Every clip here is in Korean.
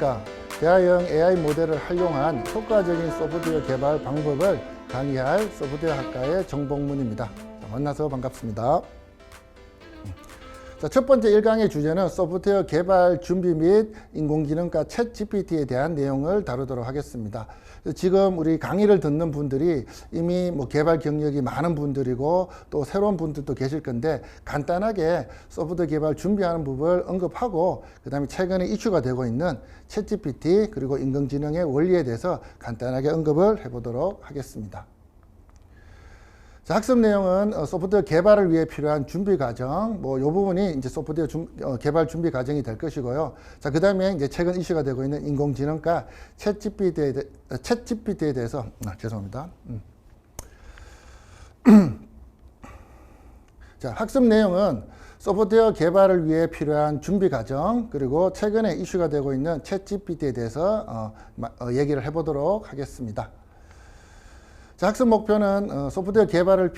안녕하십니까. 대화형 AI 모델을 활용한 효과적인 소프트웨어 개발 방법을 강의할 소프트웨어 학과의 정복문입니다. 만나서 반갑습니다. 자, 첫 번째 1강의 주제는 소프트웨어 개발 준비 및 인공지능과 챗GPT에 대한 내용을 다루도록 하겠습니다. 지금 우리 강의를 듣는 분들이 이미 개발 경력이 많은 분들이고 또 새로운 분들도 계실 건데, 간단하게 소프트웨어 개발 준비하는 부분을 언급하고, 그 다음에 최근에 이슈가 되고 있는 챗GPT 그리고 인공지능의 원리에 대해서 간단하게 언급을 해보도록 하겠습니다. 자, 학습 내용은 소프트웨어 개발을 위해 필요한 준비 과정, 이 부분이 이제 소프트웨어 개발 준비 과정이 될 것이고요. 자, 그 다음에 이제 최근 이슈가 되고 있는 인공지능과 챗GPT에 대해서, 죄송합니다. 자, 학습 내용은 소프트웨어 개발을 위해 필요한 준비 과정, 그리고 최근에 이슈가 되고 있는 챗GPT에 대해서 얘기를 해보도록 하겠습니다. 자, 학습 목표는 소프트웨어 개발을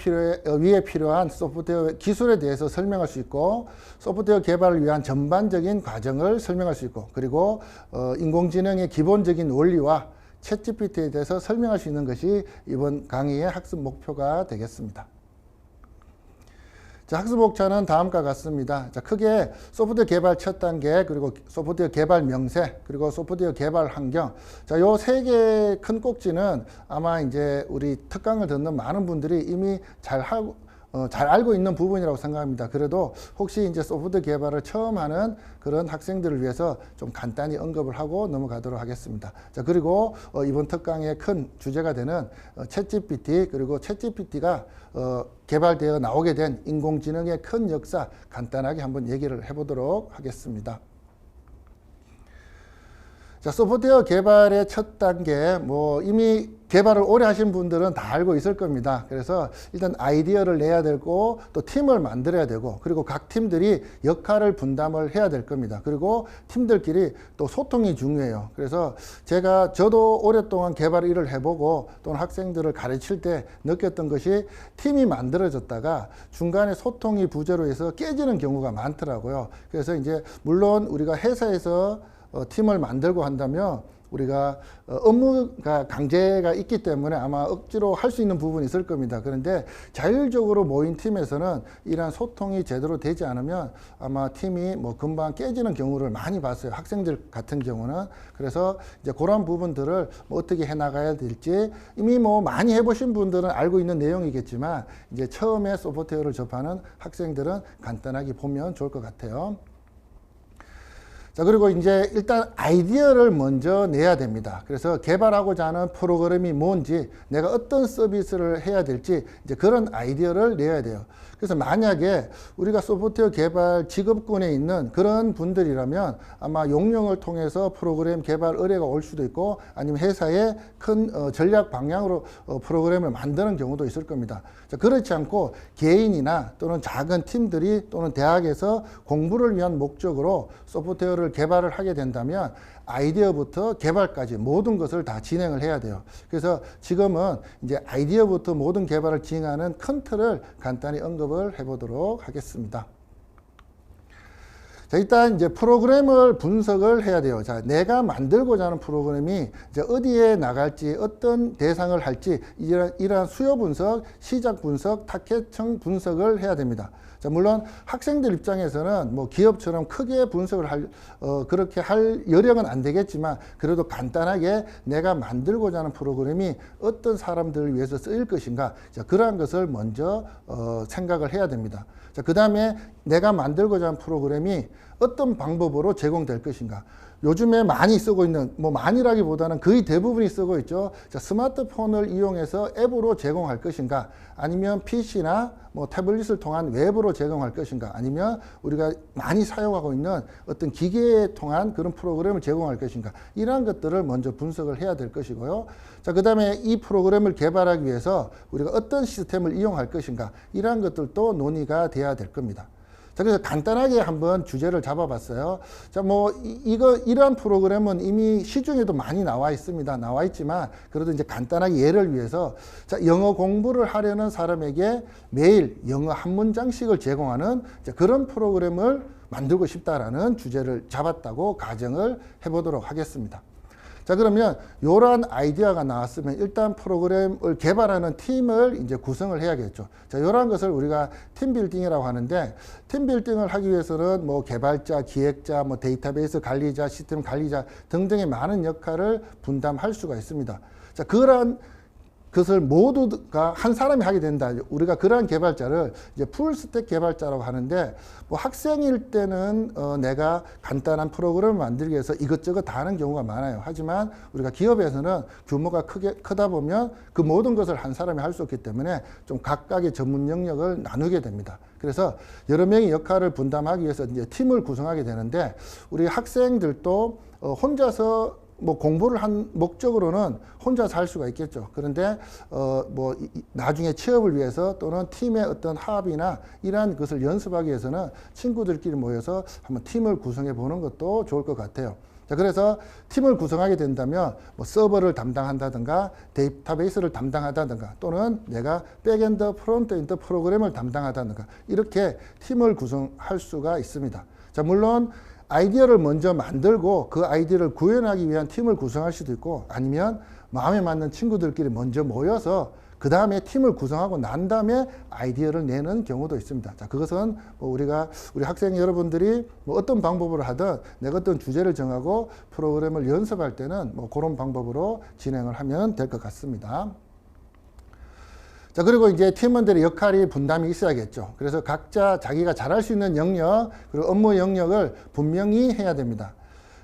위해 필요한 소프트웨어 기술에 대해서 설명할 수 있고, 소프트웨어 개발을 위한 전반적인 과정을 설명할 수 있고, 그리고 인공지능의 기본적인 원리와 챗GPT에 대해서 설명할 수 있는 것이 이번 강의의 학습 목표가 되겠습니다. 자, 학습 목차는 다음과 같습니다. 자, 크게 소프트웨어 개발 첫 단계, 그리고 소프트웨어 개발 명세, 그리고 소프트웨어 개발 환경. 자, 요 세 개의 큰 꼭지는 아마 이제 우리 특강을 듣는 많은 분들이 이미 잘 알고 있는 부분이라고 생각합니다. 그래도 혹시 이제 소프트웨어 개발을 처음 하는 그런 학생들을 위해서 좀 간단히 언급을 하고 넘어가도록 하겠습니다. 자, 그리고 이번 특강의 큰 주제가 되는 챗GPT, 그리고 챗GPT가 개발되어 나오게 된 인공지능의 큰 역사 간단하게 한번 얘기를 해보도록 하겠습니다. 자, 소프트웨어 개발의 첫 단계, 이미 개발을 오래 하신 분들은 다 알고 있을 겁니다. 그래서 일단 아이디어를 내야 되고, 또 팀을 만들어야 되고, 그리고 각 팀들이 역할을 분담을 해야 될 겁니다. 그리고 팀들끼리 또 소통이 중요해요. 그래서 저도 오랫동안 개발 일을 해보고 또는 학생들을 가르칠 때 느꼈던 것이, 팀이 만들어졌다가 중간에 소통이 부재로 해서 깨지는 경우가 많더라고요. 그래서 이제 물론 우리가 회사에서 팀을 만들고 한다면 우리가 업무가 강제가 있기 때문에 아마 억지로 할 수 있는 부분이 있을 겁니다. 그런데 자율적으로 모인 팀에서는 이러한 소통이 제대로 되지 않으면 아마 팀이 금방 깨지는 경우를 많이 봤어요. 학생들 같은 경우는. 그래서 이제 그런 부분들을 어떻게 해 나가야 될지 이미 많이 해보신 분들은 알고 있는 내용이겠지만, 이제 처음에 소프트웨어를 접하는 학생들은 간단하게 보면 좋을 것 같아요. 자, 그리고 이제 일단 아이디어를 먼저 내야 됩니다. 그래서 개발하고자 하는 프로그램이 뭔지, 내가 어떤 서비스를 해야 될지, 이제 그런 아이디어를 내야 돼요. 그래서 만약에 우리가 소프트웨어 개발 직업군에 있는 그런 분들이라면 아마 용령을 통해서 프로그램 개발 의뢰가 올 수도 있고, 아니면 회사의 큰 전략 방향으로 프로그램을 만드는 경우도 있을 겁니다. 자, 그렇지 않고 개인이나 또는 작은 팀들이 또는 대학에서 공부를 위한 목적으로 소프트웨어를 개발을 하게 된다면 아이디어부터 개발까지 모든 것을 다 진행을 해야 돼요. 그래서 지금은 이제 아이디어부터 모든 개발을 진행하는 큰 틀을 간단히 언급을 해보도록 하겠습니다. 자, 일단 이제 프로그램을 분석을 해야 돼요. 자, 내가 만들고자 하는 프로그램이 이제 어디에 나갈지, 어떤 대상을 할지, 이러한 수요 분석, 시작 분석, 타겟층 분석을 해야 됩니다. 자, 물론 학생들 입장에서는 기업처럼 크게 분석을 그렇게 할 여력은 안 되겠지만, 그래도 간단하게 내가 만들고자 하는 프로그램이 어떤 사람들을 위해서 쓰일 것인가, 자, 그러한 것을 먼저 생각을 해야 됩니다. 자, 그 다음에 내가 만들고자 하는 프로그램이 어떤 방법으로 제공될 것인가. 요즘에 많이 쓰고 있는, 많이라기보다는 거의 대부분이 쓰고 있죠. 자, 스마트폰을 이용해서 앱으로 제공할 것인가, 아니면 PC나 태블릿을 통한 웹으로 제공할 것인가, 아니면 우리가 많이 사용하고 있는 어떤 기계에 통한 그런 프로그램을 제공할 것인가, 이러한 것들을 먼저 분석을 해야 될 것이고요. 자, 그 다음에 이 프로그램을 개발하기 위해서 우리가 어떤 시스템을 이용할 것인가, 이러한 것들도 논의가 돼야 될 겁니다. 자, 그래서 간단하게 한번 주제를 잡아봤어요. 자, 이러한 프로그램은 이미 시중에도 많이 나와 있습니다. 나와 있지만, 그래도 이제 간단하게 예를 위해서, 자, 영어 공부를 하려는 사람에게 매일 영어 한 문장씩을 제공하는 그런 프로그램을 만들고 싶다라는 주제를 잡았다고 가정을 해보도록 하겠습니다. 자, 그러면 이러한 아이디어가 나왔으면 일단 프로그램을 개발하는 팀을 이제 구성을 해야겠죠. 자, 이러한 것을 우리가 팀 빌딩이라고 하는데, 팀 빌딩을 하기 위해서는 뭐 개발자, 기획자, 뭐 데이터베이스 관리자, 시스템 관리자 등등의 많은 역할을 분담할 수가 있습니다. 자, 그러한 그것을 모두가 한 사람이 하게 된다. 우리가 그러한 개발자를 이제 풀스택 개발자라고 하는데, 뭐 학생일 때는 내가 간단한 프로그램을 만들기 위해서 이것저것 다 하는 경우가 많아요. 하지만 우리가 기업에서는 규모가 크다 보면 그 모든 것을 한 사람이 할 수 없기 때문에 좀 각각의 전문 영역을 나누게 됩니다. 그래서 여러 명의 역할을 분담하기 위해서 이제 팀을 구성하게 되는데, 우리 학생들도 혼자서 뭐 공부를 한 목적으로는 혼자서 할 수가 있겠죠. 그런데 뭐 나중에 취업을 위해서 또는 팀의 어떤 합의나 이러한 것을 연습하기 위해서는 친구들끼리 모여서 한번 팀을 구성해 보는 것도 좋을 것 같아요. 자, 그래서 팀을 구성하게 된다면 뭐 서버를 담당한다든가 데이터베이스를 담당하다든가 또는 내가 백엔드, 프론트엔드 프로그램을 담당하다든가 이렇게 팀을 구성할 수가 있습니다. 자, 물론 아이디어를 먼저 만들고 그 아이디어를 구현하기 위한 팀을 구성할 수도 있고, 아니면 마음에 맞는 친구들끼리 먼저 모여서 그 다음에 팀을 구성하고 난 다음에 아이디어를 내는 경우도 있습니다. 자, 그것은 뭐 우리 학생 여러분들이 뭐 어떤 방법으로 하든 내가 어떤 주제를 정하고 프로그램을 연습할 때는 뭐 그런 방법으로 진행을 하면 될 것 같습니다. 자, 그리고 이제 팀원들의 역할이 분담이 있어야겠죠. 그래서 각자 자기가 잘할 수 있는 영역, 그리고 업무 영역을 분명히 해야 됩니다.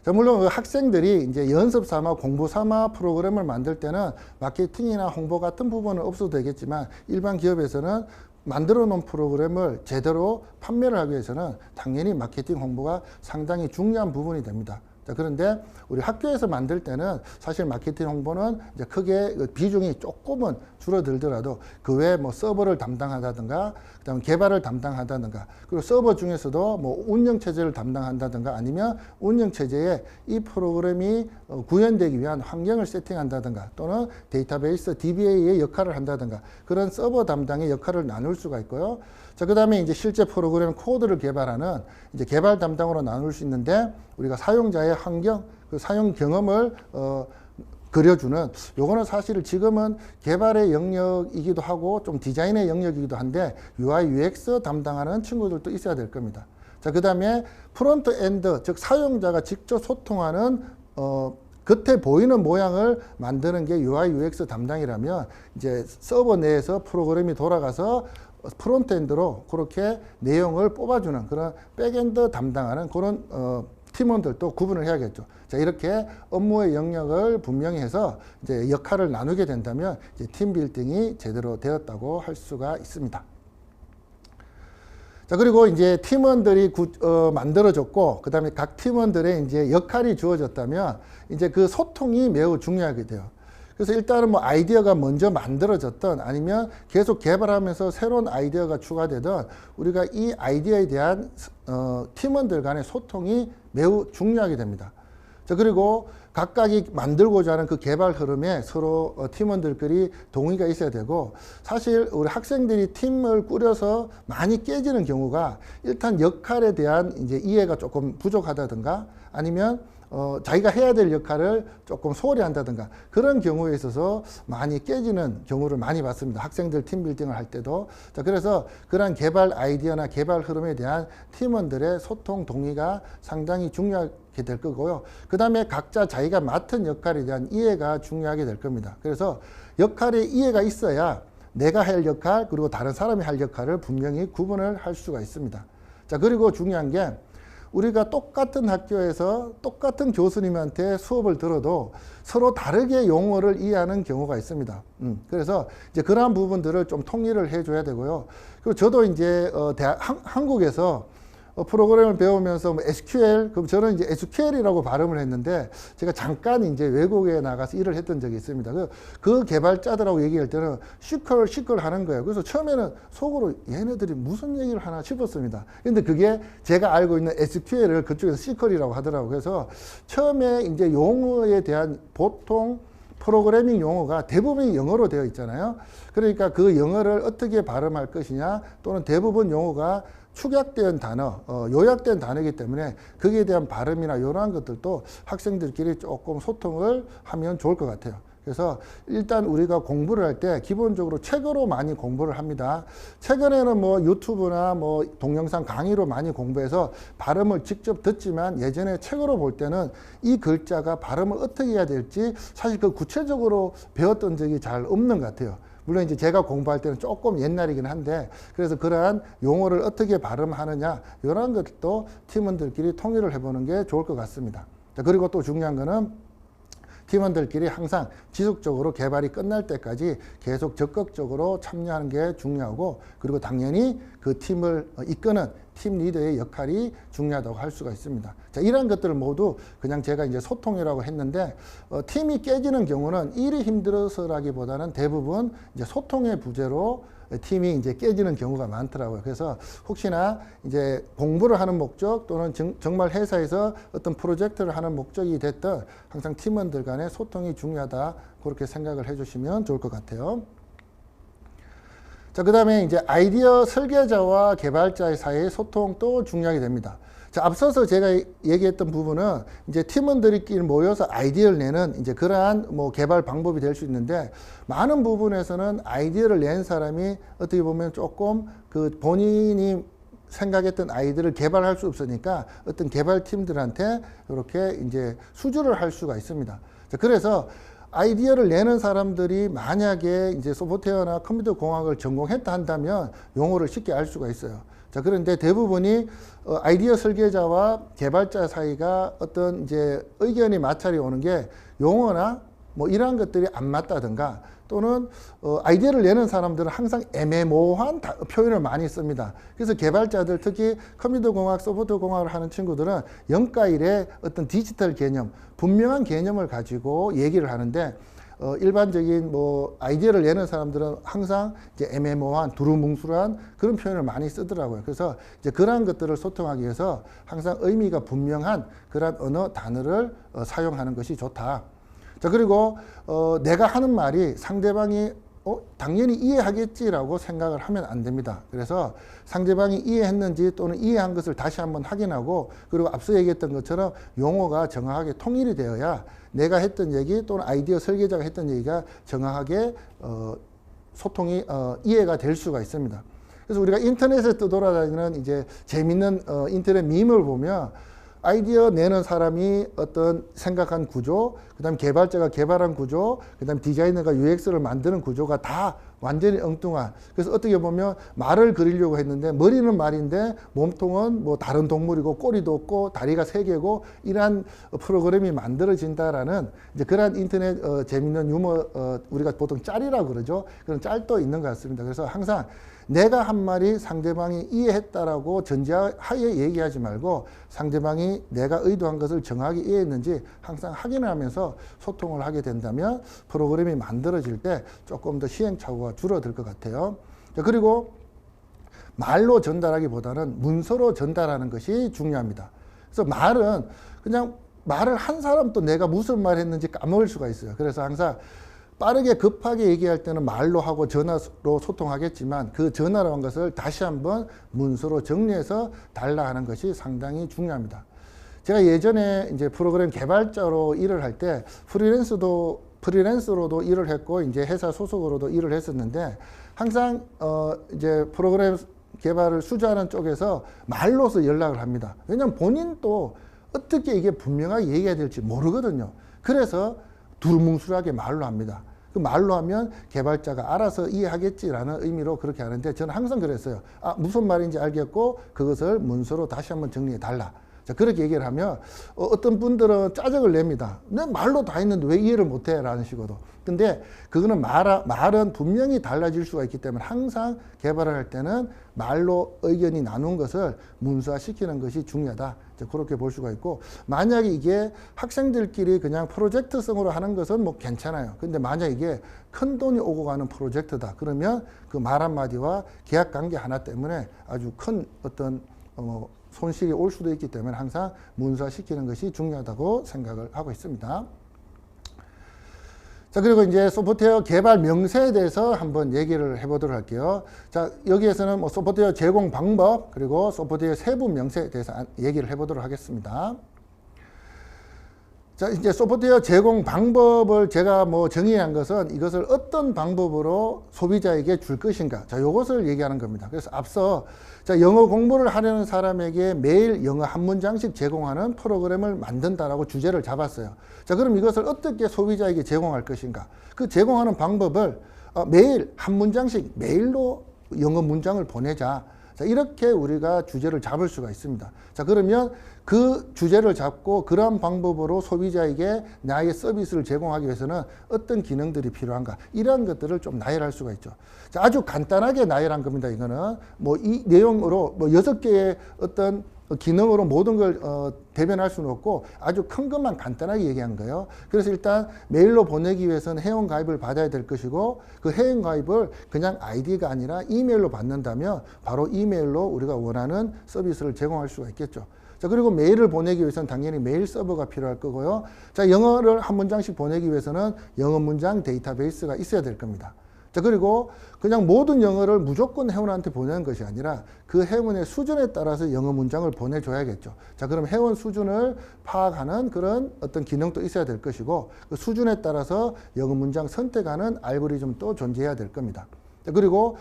자, 물론 학생들이 이제 연습 삼아 공부 삼아 프로그램을 만들 때는 마케팅이나 홍보 같은 부분은 없어도 되겠지만, 일반 기업에서는 만들어 놓은 프로그램을 제대로 판매를 하기 위해서는 당연히 마케팅 홍보가 상당히 중요한 부분이 됩니다. 자, 그런데 우리 학교에서 만들 때는 사실 마케팅 홍보는 이제 크게 비중이 조금은 줄어들더라도 그 외에 뭐 서버를 담당하다든가, 그다음에 개발을 담당하다든가, 그리고 서버 중에서도 뭐 운영체제를 담당한다든가, 아니면 운영체제에 이 프로그램이 구현되기 위한 환경을 세팅한다든가, 또는 데이터베이스 DBA의 역할을 한다든가, 그런 서버 담당의 역할을 나눌 수가 있고요. 자, 그 다음에 이제 실제 프로그램 코드를 개발하는 이제 개발 담당으로 나눌 수 있는데, 우리가 사용자의 환경, 그 사용 경험을 그려주는, 요거는 사실 지금은 개발의 영역이기도 하고 좀 디자인의 영역이기도 한데 UI, UX 담당하는 친구들도 있어야 될 겁니다. 자, 그 다음에 프론트 엔드, 즉 사용자가 직접 소통하는 겉에 보이는 모양을 만드는 게 UI, UX 담당이라면, 이제 서버 내에서 프로그램이 돌아가서 프론트엔드로 그렇게 내용을 뽑아주는 그런 백엔드 담당하는 그런 팀원들도 구분을 해야겠죠. 자, 이렇게 업무의 영역을 분명히 해서 이제 역할을 나누게 된다면 이제 팀 빌딩이 제대로 되었다고 할 수가 있습니다. 자, 그리고 이제 팀원들이 만들어졌고, 그 다음에 각 팀원들의 이제 역할이 주어졌다면 이제 그 소통이 매우 중요하게 돼요. 그래서 일단은 뭐 아이디어가 먼저 만들어졌던, 아니면 계속 개발하면서 새로운 아이디어가 추가되던, 우리가 이 아이디어에 대한 팀원들 간의 소통이 매우 중요하게 됩니다. 자, 그리고 각각이 만들고자 하는 그 개발 흐름에 서로 팀원들끼리 동의가 있어야 되고, 사실 우리 학생들이 팀을 꾸려서 많이 깨지는 경우가 일단 역할에 대한 이제 이해가 조금 부족하다든가, 아니면 자기가 해야 될 역할을 조금 소홀히 한다든가, 그런 경우에 있어서 많이 깨지는 경우를 많이 봤습니다. 학생들 팀 빌딩을 할 때도. 자, 그래서 그런 개발 아이디어나 개발 흐름에 대한 팀원들의 소통 동의가 상당히 중요하게 될 거고요. 그 다음에 각자 자기가 맡은 역할에 대한 이해가 중요하게 될 겁니다. 그래서 역할의 이해가 있어야 내가 할 역할, 그리고 다른 사람이 할 역할을 분명히 구분을 할 수가 있습니다. 자, 그리고 중요한 게, 우리가 똑같은 학교에서 똑같은 교수님한테 수업을 들어도 서로 다르게 용어를 이해하는 경우가 있습니다. 그래서 이제 그러한 부분들을 좀 통일을 해줘야 되고요. 그리고 저도 이제 한국에서 프로그램을 배우면서 뭐 SQL, 그럼 저는 이제 SQL이라고 발음을 했는데, 제가 잠깐 이제 외국에 나가서 일을 했던 적이 있습니다. 그 개발자들하고 얘기할 때는 시컬 하는 거예요. 그래서 처음에는 속으로 얘네들이 무슨 얘기를 하나 싶었습니다. 근데 그게 제가 알고 있는 SQL을 그쪽에서 시컬이라고 하더라고요. 그래서 처음에 이제 용어에 대한 보통 프로그래밍 용어가 대부분이 영어로 되어 있잖아요. 그러니까 그 영어를 어떻게 발음할 것이냐, 또는 대부분 용어가 축약된 단어, 요약된 단어이기 때문에 거기에 대한 발음이나 이러한 것들도 학생들끼리 조금 소통을 하면 좋을 것 같아요. 그래서 일단 우리가 공부를 할 때 기본적으로 책으로 많이 공부를 합니다. 최근에는 뭐 유튜브나 뭐 동영상 강의로 많이 공부해서 발음을 직접 듣지만 예전에 책으로 볼 때는 이 글자가 발음을 어떻게 해야 될지 사실 그 구체적으로 배웠던 적이 잘 없는 것 같아요. 물론 이제 제가 공부할 때는 조금 옛날이긴 한데 그래서 그러한 용어를 어떻게 발음하느냐 이런 것도 팀원들끼리 통일을 해보는 게 좋을 것 같습니다. 자, 그리고 또 중요한 거는 팀원들끼리 항상 지속적으로 개발이 끝날 때까지 계속 적극적으로 참여하는 게 중요하고 그리고 당연히 그 팀을 이끄는 팀 리더의 역할이 중요하다고 할 수가 있습니다. 자, 이런 것들을 모두 그냥 제가 이제 소통이라고 했는데 팀이 깨지는 경우는 일이 힘들어서라기보다는 대부분 이제 소통의 부재로 팀이 이제 깨지는 경우가 많더라고요. 그래서 혹시나 이제 공부를 하는 목적 또는 정말 회사에서 어떤 프로젝트를 하는 목적이 됐든 항상 팀원들 간의 소통이 중요하다. 그렇게 생각을 해주시면 좋을 것 같아요. 자, 그 다음에 이제 아이디어 설계자와 개발자의 사이의 소통도 중요하게 됩니다. 자, 앞서서 제가 얘기했던 부분은 이제 팀원들끼리 모여서 아이디어를 내는 이제 그러한 뭐 개발 방법이 될 수 있는데 많은 부분에서는 아이디어를 낸 사람이 어떻게 보면 조금 그 본인이 생각했던 아이디어를 개발할 수 없으니까 어떤 개발팀들한테 이렇게 이제 수주를 할 수가 있습니다. 자, 그래서 아이디어를 내는 사람들이 만약에 이제 소프트웨어나 컴퓨터 공학을 전공했다 한다면 용어를 쉽게 알 수가 있어요. 자, 그런데 대부분이 아이디어 설계자와 개발자 사이가 어떤 이제 의견이 마찰이 오는 게 용어나 뭐 이러한 것들이 안 맞다든가 또는 아이디어를 내는 사람들은 항상 애매모호한 표현을 많이 씁니다. 그래서 개발자들 특히 컴퓨터 공학, 소프트웨어 공학을 하는 친구들은 영가일의 어떤 디지털 개념, 분명한 개념을 가지고 얘기를 하는데 일반적인 뭐 아이디어를 내는 사람들은 항상 이제 애매모호한 두루뭉술한 그런 표현을 많이 쓰더라고요. 그래서 이제 그러한 것들을 소통하기 위해서 항상 의미가 분명한 그러한 언어 단어를 사용하는 것이 좋다. 자, 그리고 내가 하는 말이 상대방이 당연히 이해하겠지라고 생각을 하면 안 됩니다. 그래서 상대방이 이해했는지 또는 이해한 것을 다시 한번 확인하고 그리고 앞서 얘기했던 것처럼 용어가 정확하게 통일이 되어야 내가 했던 얘기 또는 아이디어 설계자가 했던 얘기가 정확하게 소통이 이해가 될 수가 있습니다. 그래서 우리가 인터넷에 떠돌아다니는 이제 재밌는 인터넷 밈을 보면 아이디어 내는 사람이 어떤 생각한 구조, 그 다음 개발자가 개발한 구조, 그 다음 디자이너가 UX를 만드는 구조가 다 완전히 엉뚱한. 그래서 어떻게 보면 말을 그리려고 했는데 머리는 말인데 몸통은 뭐 다른 동물이고 꼬리도 없고 다리가 3개고 이러한 프로그램이 만들어진다라는 이제 그러한 인터넷 재밌는 유머 우리가 보통 짤이라고 그러죠. 그런 짤도 있는 것 같습니다. 그래서 항상 내가 한 말이 상대방이 이해했다라고 전제하에 얘기하지 말고 상대방이 내가 의도한 것을 정확히 이해했는지 항상 확인을 하면서 소통을 하게 된다면 프로그램이 만들어질 때 조금 더 시행착오가 줄어들 것 같아요. 그리고 말로 전달하기보다는 문서로 전달하는 것이 중요합니다. 그래서 말은 그냥 말을 한 사람도 내가 무슨 말 했는지 까먹을 수가 있어요. 그래서 항상 빠르게 급하게 얘기할 때는 말로 하고 전화로 소통하겠지만 그 전화로 한 것을 다시 한번 문서로 정리해서 달라 하는 것이 상당히 중요합니다. 제가 예전에 이제 프로그램 개발자로 일을 할 때 프리랜서로도 일을 했고 이제 회사 소속으로도 일을 했었는데 항상 이제 프로그램 개발을 수주하는 쪽에서 말로서 연락을 합니다. 왜냐하면 본인도 어떻게 이게 분명하게 얘기해야 될지 모르거든요. 그래서 두루뭉술하게 말로 합니다. 그 말로 하면 개발자가 알아서 이해하겠지라는 의미로 그렇게 하는데 저는 항상 그랬어요. 무슨 말인지 알겠고 그것을 문서로 다시 한번 정리해 달라. 자, 그렇게 얘기를 하면 어떤 분들은 짜증을 냅니다. 내 말로 다 했는데 왜 이해를 못해? 라는 식으로. 근데 그거는 말은 분명히 달라질 수가 있기 때문에 항상 개발을 할 때는 말로 의견이 나눈 것을 문서화시키는 것이 중요하다. 그렇게 볼 수가 있고 만약에 이게 학생들끼리 그냥 프로젝트성으로 하는 것은 뭐 괜찮아요. 근데 만약 이게 큰 돈이 오고 가는 프로젝트다. 그러면 그 말 한마디와 계약 관계 하나 때문에 아주 큰 어떤 손실이 올 수도 있기 때문에 항상 문서화시키는 것이 중요하다고 생각을 하고 있습니다. 자, 그리고 이제 소프트웨어 개발 명세에 대해서 한번 얘기를 해보도록 할게요. 자, 여기에서는 뭐 소프트웨어 제공 방법, 그리고 소프트웨어 세부 명세에 대해서 얘기를 해보도록 하겠습니다. 자, 이제 소프트웨어 제공 방법을 제가 뭐 정의한 것은 이것을 어떤 방법으로 소비자에게 줄 것인가. 자, 요것을 얘기하는 겁니다. 그래서 앞서 자, 영어 공부를 하려는 사람에게 매일 영어 한 문장씩 제공하는 프로그램을 만든다라고 주제를 잡았어요. 자, 그럼 이것을 어떻게 소비자에게 제공할 것인가? 그 제공하는 방법을 매일 한 문장씩 메일로 영어 문장을 보내자. 자, 이렇게 우리가 주제를 잡을 수가 있습니다. 자, 그러면 그 주제를 잡고 그런 방법으로 소비자에게 나의 서비스를 제공하기 위해서는 어떤 기능들이 필요한가, 이러한 것들을 좀 나열할 수가 있죠. 자, 아주 간단하게 나열한 겁니다. 이거는 뭐 이 내용으로 뭐 6개의 어떤 기능으로 모든 걸 대변할 수는 없고 아주 큰 것만 간단하게 얘기한 거예요. 그래서 일단 메일로 보내기 위해서는 회원 가입을 받아야 될 것이고, 그 회원 가입을 그냥 아이디가 아니라 이메일로 받는다면 바로 이메일로 우리가 원하는 서비스를 제공할 수가 있겠죠. 자, 그리고 메일을 보내기 위해서는 당연히 메일 서버가 필요할 거고요. 자, 영어를 한 문장씩 보내기 위해서는 영어 문장 데이터베이스가 있어야 될 겁니다. 자, 그리고 그냥 모든 영어를 무조건 회원한테 보내는 것이 아니라 그 회원의 수준에 따라서 영어 문장을 보내줘야겠죠. 자, 그럼 회원 수준을 파악하는 그런 어떤 기능도 있어야 될 것이고, 그 수준에 따라서 영어 문장 선택하는 알고리즘도 존재해야 될 겁니다. 자, 그리고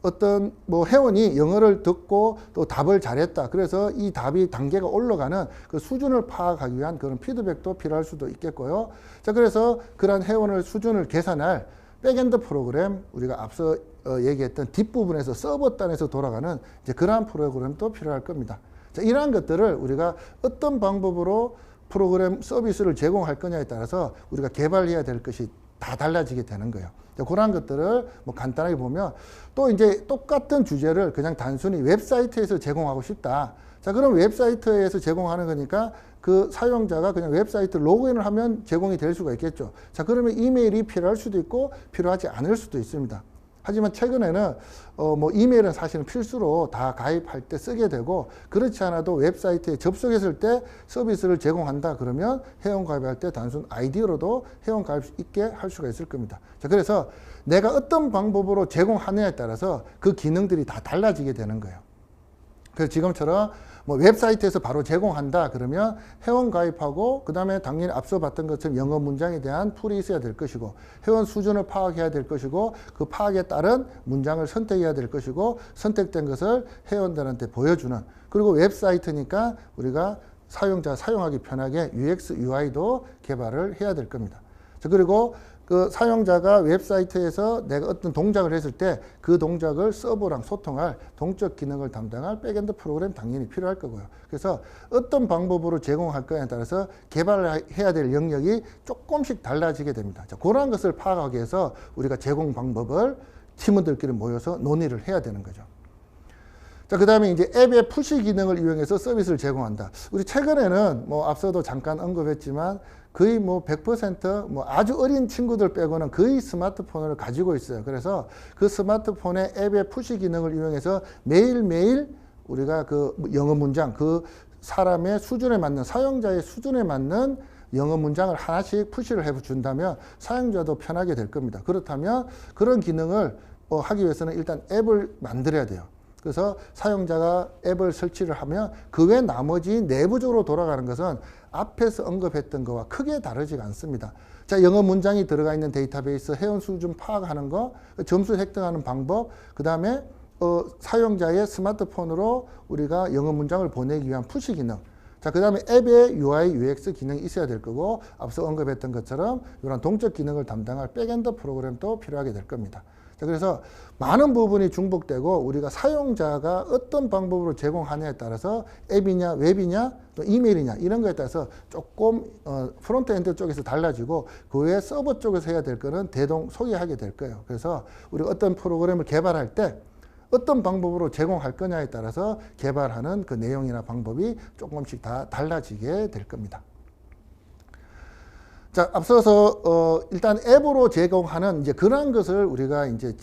어떤 뭐 회원이 영어를 듣고 또 답을 잘했다. 그래서 이 답이 단계가 올라가는 그 수준을 파악하기 위한 그런 피드백도 필요할 수도 있겠고요. 자, 그래서 그런 회원의 수준을 계산할 백엔드 프로그램, 우리가 앞서 얘기했던 뒷부분에서 서버 단에서 돌아가는 이제 그러한 프로그램도 필요할 겁니다. 자, 이러한 것들을 우리가 어떤 방법으로 프로그램 서비스를 제공할 거냐에 따라서 우리가 개발해야 될 것이 다 달라지게 되는 거예요. 자, 그러한 것들을 뭐 간단하게 보면, 또 이제 똑같은 주제를 그냥 단순히 웹사이트에서 제공하고 싶다. 자, 그럼 웹사이트에서 제공하는 거니까 그 사용자가 그냥 웹사이트 로그인을 하면 제공이 될 수가 있겠죠. 자, 그러면 이메일이 필요할 수도 있고 필요하지 않을 수도 있습니다. 하지만 최근에는 뭐 이메일은 사실은 필수로 다 가입할 때 쓰게 되고, 그렇지 않아도 웹사이트에 접속했을 때 서비스를 제공한다 그러면 회원 가입할 때 단순 아이디로도 회원 가입 있게 할 수가 있을 겁니다. 자, 그래서 내가 어떤 방법으로 제공하느냐에 따라서 그 기능들이 다 달라지게 되는 거예요. 그래서 지금처럼 뭐 웹사이트에서 바로 제공한다 그러면 회원 가입하고, 그 다음에 당연히 앞서 봤던 것처럼 영어 문장에 대한 툴이 있어야 될 것이고, 회원 수준을 파악해야 될 것이고, 그 파악에 따른 문장을 선택해야 될 것이고, 선택된 것을 회원들한테 보여주는, 그리고 웹사이트니까 우리가 사용자 사용하기 편하게 UX, UI도 개발을 해야 될 겁니다. 자, 그리고 그 사용자가 웹사이트에서 내가 어떤 동작을 했을 때 그 동작을 서버랑 소통할 동적 기능을 담당할 백엔드 프로그램 당연히 필요할 거고요. 그래서 어떤 방법으로 제공할 거냐에 따라서 개발해야 될 영역이 조금씩 달라지게 됩니다. 자, 그러한 것을 파악하기 위해서 우리가 제공 방법을 팀원들끼리 모여서 논의를 해야 되는 거죠. 자, 그 다음에 이제 앱의 푸시 기능을 이용해서 서비스를 제공한다. 우리 최근에는 뭐 앞서도 잠깐 언급했지만 거의 뭐 100% 뭐 아주 어린 친구들 빼고는 거의 스마트폰을 가지고 있어요. 그래서 그 스마트폰의 앱의 푸시 기능을 이용해서 매일매일 우리가 그 영어 문장, 그 사람의 수준에 맞는, 사용자의 수준에 맞는 영어 문장을 하나씩 푸시를 해준다면 사용자도 편하게 될 겁니다. 그렇다면 그런 기능을 하기 위해서는 일단 앱을 만들어야 돼요. 그래서 사용자가 앱을 설치를 하면 그 외 나머지 내부적으로 돌아가는 것은 앞에서 언급했던 것과 크게 다르지가 않습니다. 자, 영어 문장이 들어가 있는 데이터베이스, 회원 수준 파악하는 거, 점수 획득하는 방법, 그 다음에 사용자의 스마트폰으로 우리가 영어 문장을 보내기 위한 푸시 기능, 자, 그 다음에 앱의 UI, UX 기능이 있어야 될 거고, 앞서 언급했던 것처럼 이런 동적 기능을 담당할 백엔드 프로그램도 필요하게 될 겁니다. 자, 그래서 많은 부분이 중복되고 우리가 사용자가 어떤 방법으로 제공하느냐에 따라서 앱이냐, 웹이냐, 또 이메일이냐 이런 거에 따라서 조금 프론트엔드 쪽에서 달라지고, 그 외에 서버 쪽에서 해야 될 거는 대동소이하게 될 거예요. 그래서 우리가 어떤 프로그램을 개발할 때 어떤 방법으로 제공할 거냐에 따라서 개발하는 그 내용이나 방법이 조금씩 다 달라지게 될 겁니다. 자, 앞서서 일단 앱으로 제공하는 이제 그러한 것을 우리가 이제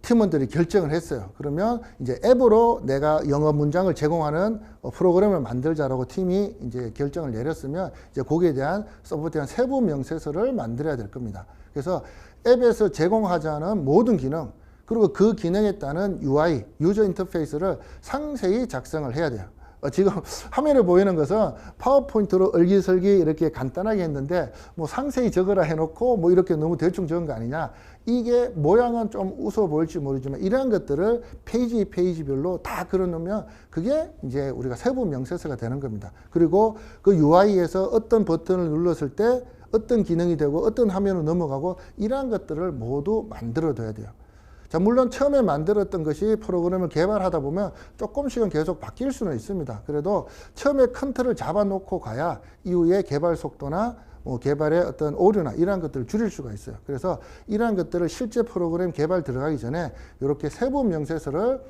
팀원들이 결정을 했어요. 그러면 이제 앱으로 내가 영어 문장을 제공하는 프로그램을 만들자라고 팀이 이제 결정을 내렸으면 이제 거기에 대한 서버에 대한 세부 명세서를 만들어야 될 겁니다. 그래서 앱에서 제공하자는 모든 기능, 그리고 그 기능에 따른 UI, 유저 인터페이스를 상세히 작성을 해야 돼요. 지금 화면에 보이는 것은 파워포인트로 얼기설기 이렇게 간단하게 했는데 뭐 상세히 적으라 해놓고 뭐 이렇게 너무 대충 적은 거 아니냐. 이게 모양은 좀 웃어 보일지 모르지만 이러한 것들을 페이지별로 다 그려놓으면 그게 이제 우리가 세부 명세서가 되는 겁니다. 그리고 그 UI에서 어떤 버튼을 눌렀을 때 어떤 기능이 되고 어떤 화면으로 넘어가고 이러한 것들을 모두 만들어 둬야 돼요. 자, 물론 처음에 만들었던 것이 프로그램을 개발하다 보면 조금씩은 계속 바뀔 수는 있습니다. 그래도 처음에 큰 틀을 잡아놓고 가야 이후에 개발 속도나 개발의 어떤 오류나 이러한 것들을 줄일 수가 있어요. 그래서 이러한 것들을 실제 프로그램 개발 들어가기 전에 이렇게 세부 명세서를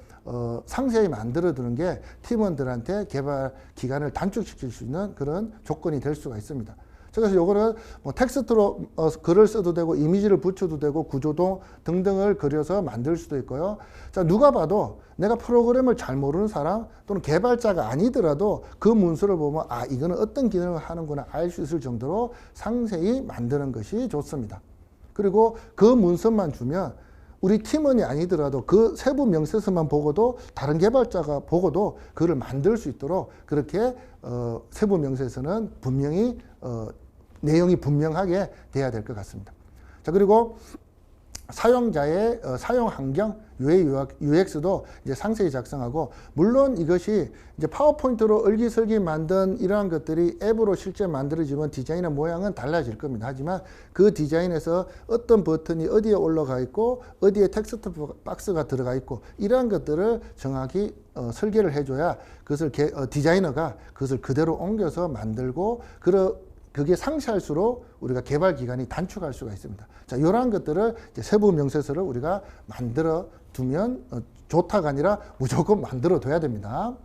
상세히 만들어 두는 게 팀원들한테 개발 기간을 단축시킬 수 있는 그런 조건이 될 수가 있습니다. 그래서 요거는 뭐 텍스트로 글을 써도 되고 이미지를 붙여도 되고 구조도 등등을 그려서 만들 수도 있고요. 자, 누가 봐도 내가 프로그램을 잘 모르는 사람 또는 개발자가 아니더라도 그 문서를 보면 아, 이거는 어떤 기능을 하는구나 알 수 있을 정도로 상세히 만드는 것이 좋습니다. 그리고 그 문서만 주면 우리 팀원이 아니더라도 그 세부 명세서만 보고도 다른 개발자가 보고도 그를 만들 수 있도록 그렇게 세부 명세서는 분명히 내용이 분명하게 돼야 될 것 같습니다. 자, 그리고 사용자의 사용 환경, UX도 이제 상세히 작성하고, 물론 이것이 이제 파워포인트로 얼기설기 만든 이러한 것들이 앱으로 실제 만들어지면 디자인의 모양은 달라질 겁니다. 하지만 그 디자인에서 어떤 버튼이 어디에 올라가 있고 어디에 텍스트 박스가 들어가 있고 이러한 것들을 정확히 설계를 해줘야 그것을 디자이너가 그것을 그대로 옮겨서 만들고 그게 상세할수록 우리가 개발 기간이 단축할 수가 있습니다. 자, 이러한 것들을 이제 세부 명세서를 우리가 만들어 두면 좋다가 아니라 무조건 만들어 둬야 됩니다.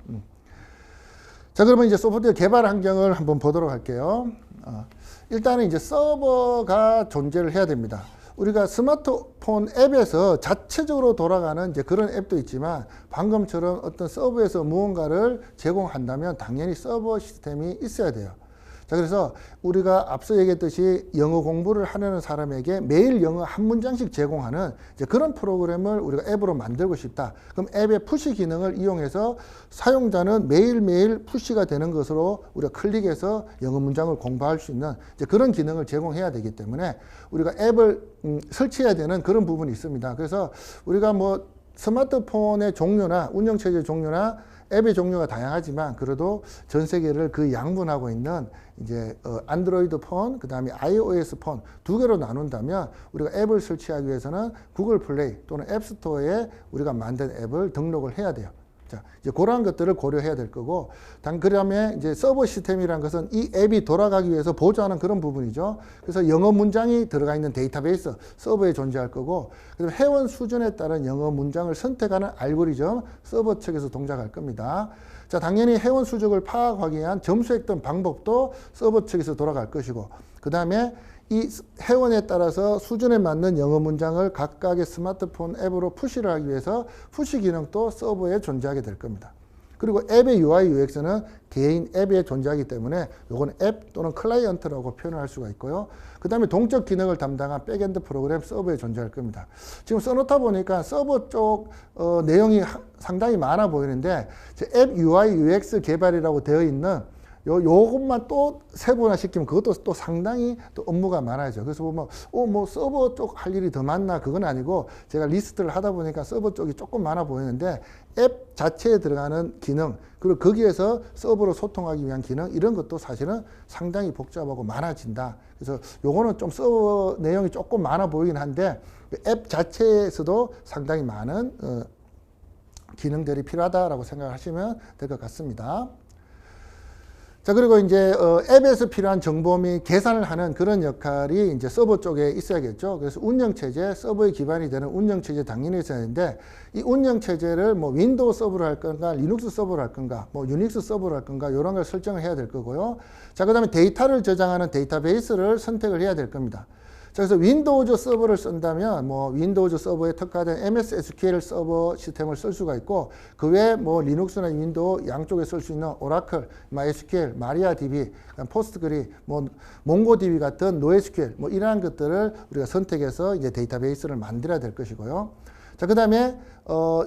자, 그러면 이제 소프트웨어 개발 환경을 한번 보도록 할게요. 일단은 이제 서버가 존재를 해야 됩니다. 우리가 스마트폰 앱에서 자체적으로 돌아가는 이제 그런 앱도 있지만 방금처럼 어떤 서버에서 무언가를 제공한다면 당연히 서버 시스템이 있어야 돼요. 자, 그래서 우리가 앞서 얘기했듯이 영어 공부를 하려는 사람에게 매일 영어 한 문장씩 제공하는 이제 그런 프로그램을 우리가 앱으로 만들고 싶다. 그럼 앱의 푸시 기능을 이용해서 사용자는 매일매일 푸시가 되는 것으로 우리가 클릭해서 영어 문장을 공부할 수 있는 이제 그런 기능을 제공해야 되기 때문에 우리가 앱을 설치해야 되는 그런 부분이 있습니다. 그래서 우리가 뭐 스마트폰의 종류나 운영체제 종류나 앱의 종류가 다양하지만 그래도 전 세계를 그 양분하고 있는 이제 안드로이드 폰, 그 다음에 iOS 폰 두 개로 나눈다면 우리가 앱을 설치하기 위해서는 구글 플레이 또는 앱스토어에 우리가 만든 앱을 등록을 해야 돼요. 자, 이제 그러한 것들을 고려해야 될 거고, 그다음에 이제 서버 시스템이라는 것은 이 앱이 돌아가기 위해서 보조하는 그런 부분이죠. 그래서 영어 문장이 들어가 있는 데이터베이스 서버에 존재할 거고, 그다음에 회원 수준에 따른 영어 문장을 선택하는 알고리즘 서버 측에서 동작할 겁니다. 자, 당연히 회원 수준을 파악하기 위한 점수 획득 방법도 서버 측에서 돌아갈 것이고, 그 다음에 이 회원에 따라서 수준에 맞는 영어 문장을 각각의 스마트폰 앱으로 푸시를 하기 위해서 푸시 기능도 서버에 존재하게 될 겁니다. 그리고 앱의 UI, UX는 개인 앱에 존재하기 때문에 이건 앱 또는 클라이언트라고 표현을 할 수가 있고요. 그 다음에 동적 기능을 담당한 백엔드 프로그램 서버에 존재할 겁니다. 지금 써놓다 보니까 서버 쪽 내용이 상당히 많아 보이는데 앱 UI, UX 개발이라고 되어 있는 요것만 또 세분화 시키면 그것도 또 상당히 또 업무가 많아져. 그래서 보면, 뭐 서버 쪽 할 일이 더 많나? 그건 아니고 제가 리스트를 하다 보니까 서버 쪽이 조금 많아 보이는데 앱 자체에 들어가는 기능, 그리고 거기에서 서버로 소통하기 위한 기능, 이런 것도 사실은 상당히 복잡하고 많아진다. 그래서 요거는 좀 서버 내용이 조금 많아 보이긴 한데 앱 자체에서도 상당히 많은 기능들이 필요하다라고 생각하시면 될 것 같습니다. 자, 그리고 이제 앱에서 필요한 정보 및 계산을 하는 그런 역할이 이제 서버 쪽에 있어야겠죠. 그래서 운영체제, 서버의 기반이 되는 운영체제 당연히 있어야 하는데 이 운영체제를 뭐 윈도우 서버로 할 건가, 리눅스 서버로 할 건가, 뭐 유닉스 서버로 할 건가 이런 걸 설정을 해야 될 거고요. 자, 그 다음에 데이터를 저장하는 데이터베이스를 선택을 해야 될 겁니다. 자, 그래서 윈도우즈 서버를 쓴다면 뭐 윈도우즈 서버에 특화된 MS SQL 서버 시스템을 쓸 수가 있고 그 외에 뭐 리눅스나 윈도우 양쪽에 쓸 수 있는 오라클, MySQL, 마리아DB, 포스트그리, 뭐 몽고DB 같은 NoSQL 뭐 이러한 것들을 우리가 선택해서 이제 데이터베이스를 만들어야 될 것이고요. 자, 그다음에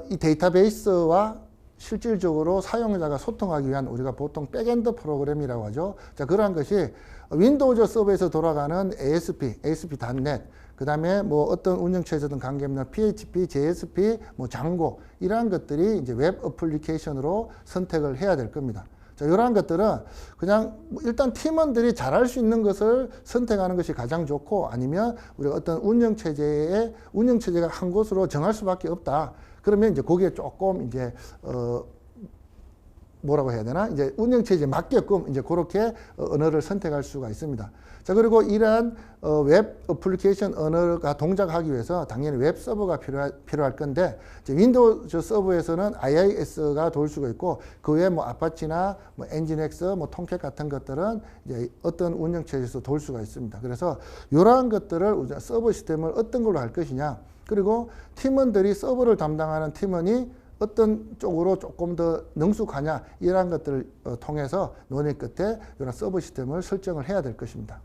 이 데이터베이스와 실질적으로 사용자가 소통하기 위한 우리가 보통 백엔드 프로그램이라고 하죠. 자, 그러한 것이 윈도우즈 서버에서 돌아가는 ASP.NET, 그 다음에 뭐 어떤 운영체제든 관계없는 PHP, JSP, 뭐 장고, 이러한 것들이 이제 웹 어플리케이션으로 선택을 해야 될 겁니다. 자, 이러한 것들은 그냥 일단 팀원들이 잘할 수 있는 것을 선택하는 것이 가장 좋고, 아니면 우리가 어떤 운영체제가 한 곳으로 정할 수밖에 없다. 그러면 이제 거기에 조금 이제 뭐라고 해야 되나? 이제 운영체제에 맞게끔 이제 그렇게 언어를 선택할 수가 있습니다. 자, 그리고 이러한 웹 어플리케이션 언어가 동작하기 위해서 당연히 웹 서버가 필요할 건데, 이제 윈도우즈 서버에서는 IIS가 돌 수가 있고, 그 외에 뭐 아파치나 뭐 엔진엑스, 뭐 톰캣 같은 것들은 이제 어떤 운영체제에서 돌 수가 있습니다. 그래서 이러한 것들을 우리가 서버 시스템을 어떤 걸로 할 것이냐, 그리고 팀원들이 서버를 담당하는 팀원이 어떤 쪽으로 조금 더 능숙하냐, 이러한 것들을 통해서 논의 끝에 이런 서버 시스템을 설정을 해야 될 것입니다.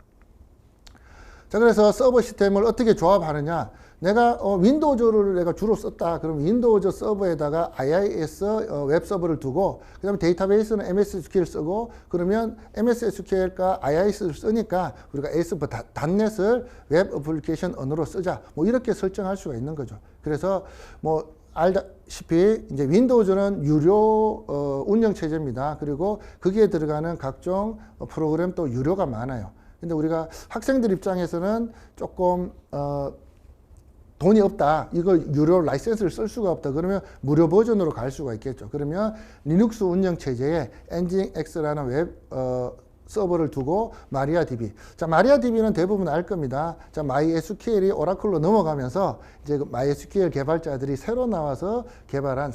자, 그래서 서버 시스템을 어떻게 조합하느냐, 내가 윈도우즈를 내가 주로 썼다. 그럼 윈도우즈 서버에다가 IIS 웹 서버를 두고, 그 다음에 데이터베이스는 MS SQL 쓰고, 그러면 MS SQL과 IIS를 쓰니까 우리가 ASP.NET을 웹 어플리케이션 언어로 쓰자. 뭐 이렇게 설정할 수가 있는 거죠. 그래서 뭐 알다시피 이제 윈도우즈는 유료 운영 체제입니다. 그리고 거기에 들어가는 각종 프로그램도 유료가 많아요. 근데 우리가 학생들 입장에서는 조금 돈이 없다, 이걸 유료 라이센스를 쓸 수가 없다, 그러면 무료 버전으로 갈 수가 있겠죠. 그러면 리눅스 운영 체제에 엔진엑스라는 웹 서버를 두고 마리아DB. 자, 마리아DB는 대부분 알 겁니다. 자, MySQL이 오라클로 넘어가면서 이제 그 MySQL 개발자들이 새로 나와서 개발한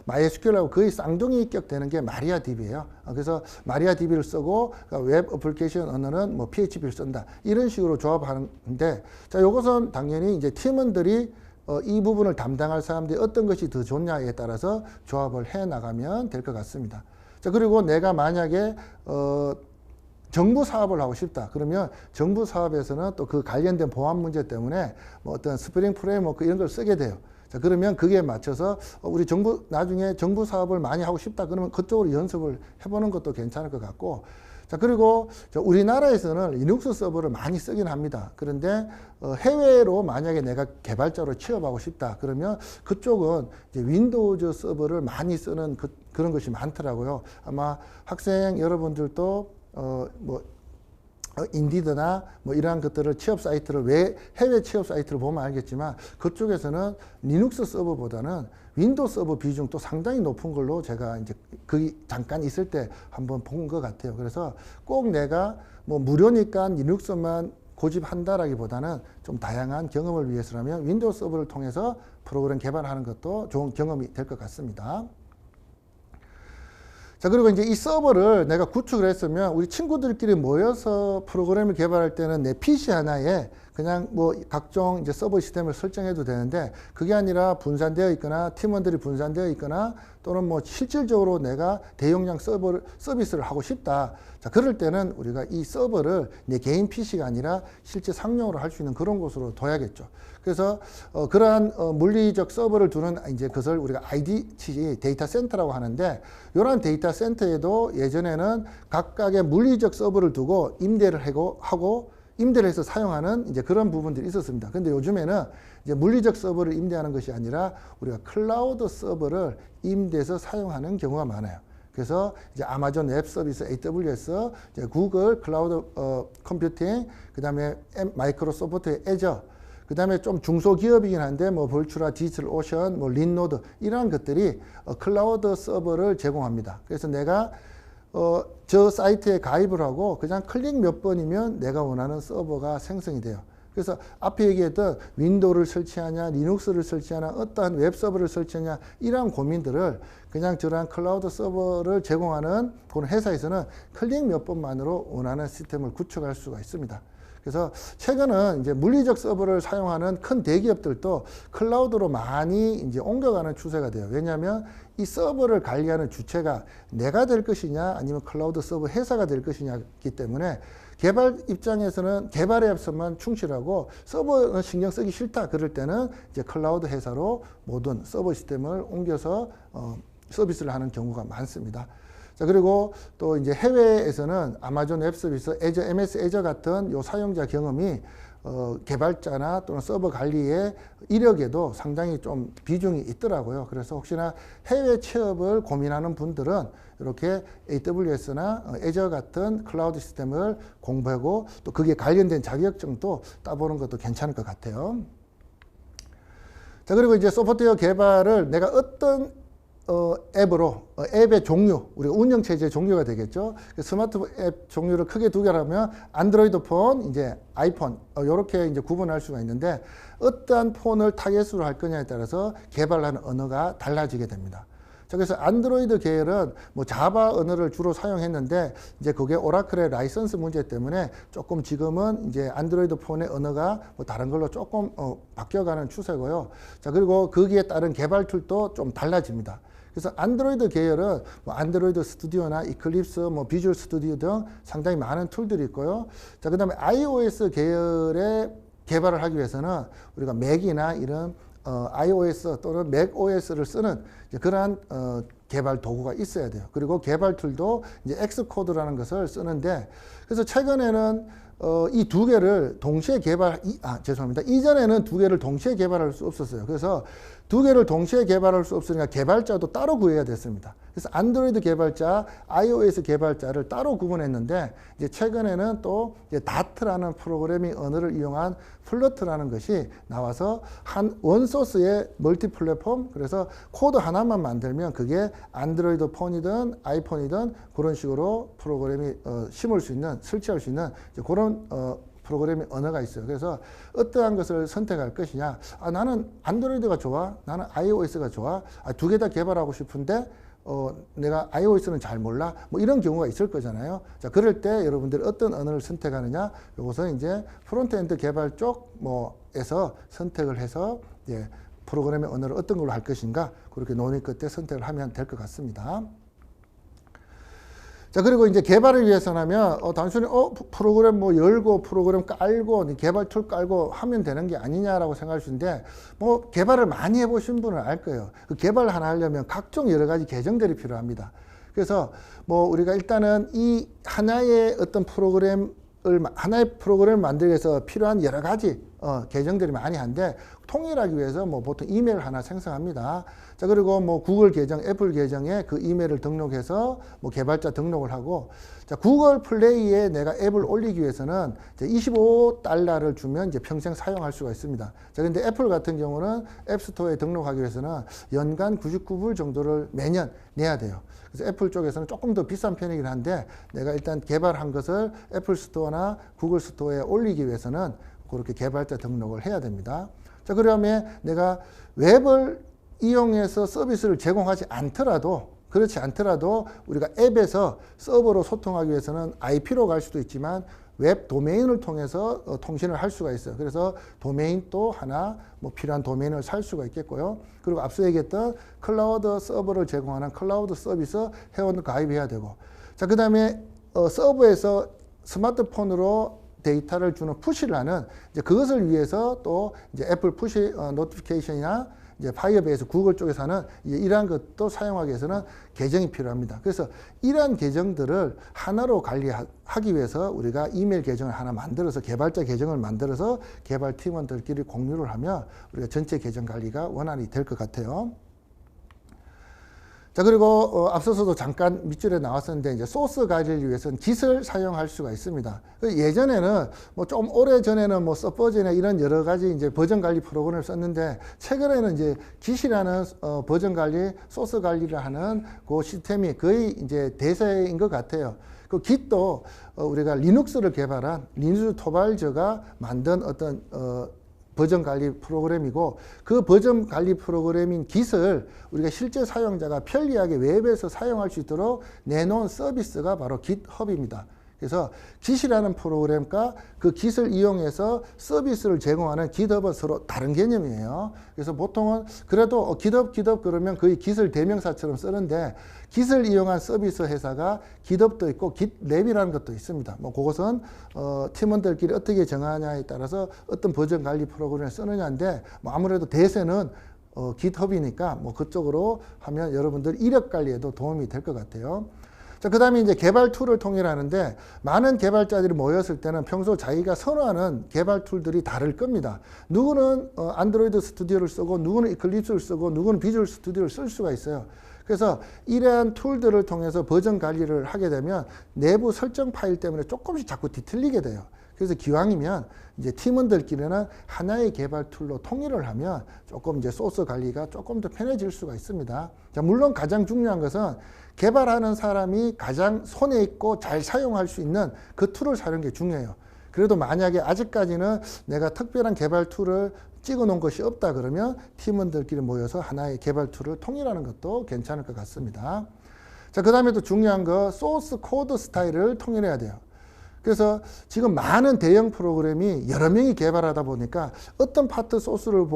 MySQL하고 거의 쌍둥이격 되는 게 마리아DB예요. 그래서 마리아DB를 쓰고 웹 어플리케이션 언어는 뭐 PHP를 쓴다. 이런 식으로 조합하는데, 자, 이것은 당연히 이제 팀원들이 이 부분을 담당할 사람들이 어떤 것이 더 좋냐에 따라서 조합을 해 나가면 될 것 같습니다. 자, 그리고 내가 만약에 정부 사업을 하고 싶다. 그러면 정부 사업에서는 또 그 관련된 보안 문제 때문에 뭐 어떤 스프링 프레임워크 이런 걸 쓰게 돼요. 자, 그러면 거기에 맞춰서 우리 나중에 정부 사업을 많이 하고 싶다. 그러면 그쪽으로 연습을 해보는 것도 괜찮을 것 같고. 자, 그리고 우리나라에서는 리눅스 서버를 많이 쓰긴 합니다. 그런데 해외로 만약에 내가 개발자로 취업하고 싶다. 그러면 그쪽은 이제 윈도우즈 서버를 많이 쓰는 그런 것이 많더라고요. 아마 학생 여러분들도 인디드나 뭐 이러한 것들을 취업 사이트를 해외 취업 사이트를 보면 알겠지만, 그쪽에서는 리눅스 서버보다는 윈도우 서버 비중도 상당히 높은 걸로 제가 이제 거기 잠깐 있을 때 한번 본 것 같아요. 그래서 꼭 내가 뭐 무료니까 리눅스만 고집한다라기보다는 좀 다양한 경험을 위해서라면 윈도우 서버를 통해서 프로그램 개발하는 것도 좋은 경험이 될 것 같습니다. 자, 그리고 이제 이 서버를 내가 구축을 했으면 우리 친구들끼리 모여서 프로그램을 개발할 때는 내 PC 하나에 그냥 뭐 각종 이제 서버 시스템을 설정해도 되는데, 그게 아니라 분산되어 있거나 팀원들이 분산되어 있거나 또는 뭐 실질적으로 내가 대용량 서비스를 하고 싶다. 자, 그럴 때는 우리가 이 서버를 내 개인 PC가 아니라 실제 상용으로 할 수 있는 그런 곳으로 둬야겠죠. 그래서 그러한 물리적 서버를 두는 이제 그것을 우리가 IDC 데이터 센터라고 하는데, 이러한 데이터 센터에도 예전에는 각각의 물리적 서버를 두고 임대를 하고 임대를 해서 사용하는 이제 그런 부분들이 있었습니다. 근데 요즘에는 이제 물리적 서버를 임대하는 것이 아니라 우리가 클라우드 서버를 임대해서 사용하는 경우가 많아요. 그래서 이제 아마존 웹 서비스 AWS, 이제 구글 클라우드 컴퓨팅, 그 다음에 마이크로소프트의 애저, 그 다음에 좀 중소기업이긴 한데 뭐 벌추라, 디지털 오션, 뭐 린노드 이러한 것들이 클라우드 서버를 제공합니다. 그래서 내가 저 사이트에 가입을 하고 그냥 클릭 몇 번이면 내가 원하는 서버가 생성이 돼요. 그래서 앞에 얘기했던 윈도우를 설치하냐, 리눅스를 설치하냐, 어떠한 웹 서버를 설치하냐, 이러한 고민들을 그냥 저러한 클라우드 서버를 제공하는 그런 회사에서는 클릭 몇 번만으로 원하는 시스템을 구축할 수가 있습니다. 그래서 최근은 이제 물리적 서버를 사용하는 큰 대기업들도 클라우드로 많이 이제 옮겨가는 추세가 돼요. 왜냐하면 이 서버를 관리하는 주체가 내가 될 것이냐 아니면 클라우드 서버 회사가 될 것이냐기 때문에 개발 입장에서는 개발 앱에서만 충실하고 서버는 신경 쓰기 싫다 그럴 때는 이제 클라우드 회사로 모든 서버 시스템을 옮겨서 서비스를 하는 경우가 많습니다. 자, 그리고 또 이제 해외에서는 아마존 웹 서비스, 애저, MS 애저 같은 요 사용자 경험이 개발자나 또는 서버 관리의 이력에도 상당히 좀 비중이 있더라고요. 그래서 혹시나 해외 취업을 고민하는 분들은 이렇게 AWS나 애저 같은 클라우드 시스템을 공부하고 또 그게 관련된 자격증도 따보는 것도 괜찮을 것 같아요. 자, 그리고 이제 소프트웨어 개발을 내가 어떤 앱으로 앱의 종류, 우리가 운영체제의 종류가 되겠죠. 스마트 앱 종류를 크게 두 개라면 안드로이드 폰, 이제 아이폰 이렇게 이제 구분할 수가 있는데 어떠한 폰을 타겟으로 할 거냐에 따라서 개발하는 언어가 달라지게 됩니다. 자, 그래서 안드로이드 계열은 뭐 자바 언어를 주로 사용했는데 이제 그게 오라클의 라이선스 문제 때문에 조금 지금은 이제 안드로이드 폰의 언어가 뭐 다른 걸로 조금 바뀌어가는 추세고요. 자, 그리고 거기에 따른 개발 툴도 좀 달라집니다. 그래서 안드로이드 계열은 뭐 안드로이드 스튜디오나 이클립스, 뭐 비주얼 스튜디오 등 상당히 많은 툴들이 있고요. 자, 그 다음에 iOS 계열의 개발을 하기 위해서는 우리가 맥이나 이런 iOS 또는 macOS를 쓰는 그러한 개발 도구가 있어야 돼요. 그리고 개발 툴도 이제 엑스코드라는 것을 쓰는데 그래서 최근에는 이 두 개를 동시에 죄송합니다. 이전에는 두 개를 동시에 개발할 수 없었어요. 그래서 두 개를 동시에 개발할 수 없으니까 개발자도 따로 구해야 됐습니다. 그래서 안드로이드 개발자, iOS 개발자를 따로 구분했는데 이제 최근에는 또 이제 다트라는 프로그래밍 언어를 이용한 플러트라는 것이 나와서 한 원소스의 멀티 플랫폼, 그래서 코드 하나만 만들면 그게 안드로이드 폰이든 아이폰이든 그런 식으로 프로그램이 심을 수 있는, 설치할 수 있는 그런 프로그래밍 언어가 있어요. 그래서 어떠한 것을 선택할 것이냐. 나는 안드로이드가 좋아. 나는 iOS가 좋아. 두 개 다 개발하고 싶은데 내가 iOS는 잘 몰라. 뭐 이런 경우가 있을 거잖아요. 자, 그럴 때 여러분들이 어떤 언어를 선택하느냐. 이것은 이제 프론트엔드 개발 쪽 뭐에서 선택을 해서 이제 프로그래밍 언어를 어떤 걸로 할 것인가. 그렇게 논의 끝에 선택을 하면 될 것 같습니다. 자, 그리고 이제 개발을 위해서라면 단순히 프로그램 뭐 열고 프로그램 깔고 개발 툴 깔고 하면 되는 게 아니냐라고 생각할 수 있는데 뭐 개발을 많이 해보신 분은 알 거예요. 그 개발 하나 하려면 각종 여러 가지 계정들이 필요합니다. 그래서 뭐 우리가 일단은 이 하나의 어떤 하나의 프로그램을 만들기 위해서 필요한 여러 가지 계정들이 많이 한데 통일하기 위해서 뭐 보통 이메일 하나 생성합니다. 자, 그리고 뭐 구글 계정, 애플 계정에 그 이메일을 등록해서 뭐 개발자 등록을 하고, 자, 구글 플레이에 내가 앱을 올리기 위해서는 이제 $25를 주면 이제 평생 사용할 수가 있습니다. 자, 근데 애플 같은 경우는 앱스토어에 등록하기 위해서는 연간 99불 정도를 매년 내야 돼요. 그래서 애플 쪽에서는 조금 더 비싼 편이긴 한데 내가 일단 개발한 것을 애플 스토어나 구글 스토어에 올리기 위해서는 그렇게 개발자 등록을 해야 됩니다. 자, 그러면 내가 웹을 이용해서 서비스를 제공하지 않더라도, 그렇지 않더라도 우리가 앱에서 서버로 소통하기 위해서는 IP로 갈 수도 있지만 웹 도메인을 통해서 통신을 할 수가 있어요. 그래서 도메인 또 하나 뭐 필요한 도메인을 살 수가 있겠고요. 그리고 앞서 얘기했던 클라우드 서버를 제공하는 클라우드 서비스 회원 가입해야 되고, 자, 그 다음에 서버에서 스마트폰으로 데이터를 주는 푸시를 하는 이제 그것을 위해서 또 이제 애플 푸시 노티피케이션이나 이제 파이어베이스 구글 쪽에서 하는 이러한 것도 사용하기 위해서는 계정이 필요합니다. 그래서 이러한 계정들을 하나로 관리하기 위해서 우리가 이메일 계정을 하나 만들어서 개발자 계정을 만들어서 개발 팀원들끼리 공유를 하면 우리가 전체 계정 관리가 원활히 될 것 같아요. 자, 그리고 앞서서도 잠깐 밑줄에 나왔었는데 이제 소스 관리를 위해서는 Git을 사용할 수가 있습니다. 예전에는 뭐 좀 오래 전에는 뭐 서퍼즈나 이런 여러 가지 이제 버전 관리 프로그램을 썼는데 최근에는 이제 Git이라는 버전 관리, 소스 관리를 하는 그 시스템이 거의 이제 대세인 것 같아요. 그 Git도 우리가 리눅스를 개발한 리눅스 토발저가 만든 어떤 버전 관리 프로그램이고 그 버전 관리 프로그램인 Git을 우리가 실제 사용자가 편리하게 웹에서 사용할 수 있도록 내놓은 서비스가 바로 GitHub입니다. 그래서 깃이라는 프로그램과 그 깃을 이용해서 서비스를 제공하는 깃업은 서로 다른 개념이에요. 그래서 보통은 그래도 깃업 그러면 거의 깃을 대명사처럼 쓰는데 깃을 이용한 서비스 회사가 깃업도 있고 깃랩이라는 것도 있습니다. 뭐 그것은 팀원들끼리 어떻게 정하냐에 따라서 어떤 버전 관리 프로그램을 쓰느냐인데 뭐 아무래도 대세는 깃허브이니까 뭐 그쪽으로 하면 여러분들 이력 관리에도 도움이 될 것 같아요. 자, 그 다음에 이제 개발 툴을 통일하는데 많은 개발자들이 모였을 때는 평소 자기가 선호하는 개발 툴들이 다를 겁니다. 누구는 안드로이드 스튜디오를 쓰고 누구는 이클립스를 쓰고 누구는 비주얼 스튜디오를 쓸 수가 있어요. 그래서 이러한 툴들을 통해서 버전 관리를 하게 되면 내부 설정 파일 때문에 조금씩 자꾸 뒤틀리게 돼요. 그래서 기왕이면 이제 팀원들끼리는 하나의 개발 툴로 통일을 하면 조금 이제 소스 관리가 조금 더 편해질 수가 있습니다. 자, 물론 가장 중요한 것은 개발하는 사람이 가장 손에 있고 잘 사용할 수 있는 그 툴을 사용하는 게 중요해요. 그래도 만약에 아직까지는 내가 특별한 개발 툴을 찍어 놓은 것이 없다 그러면 팀원들끼리 모여서 하나의 개발 툴을 통일하는 것도 괜찮을 것 같습니다. 자, 그 다음에 또 중요한 거 소스 코드 스타일을 통일해야 돼요. 그래서 지금 많은 대형 프로그램이 여러 명이 개발하다 보니까 어떤 파트 소스를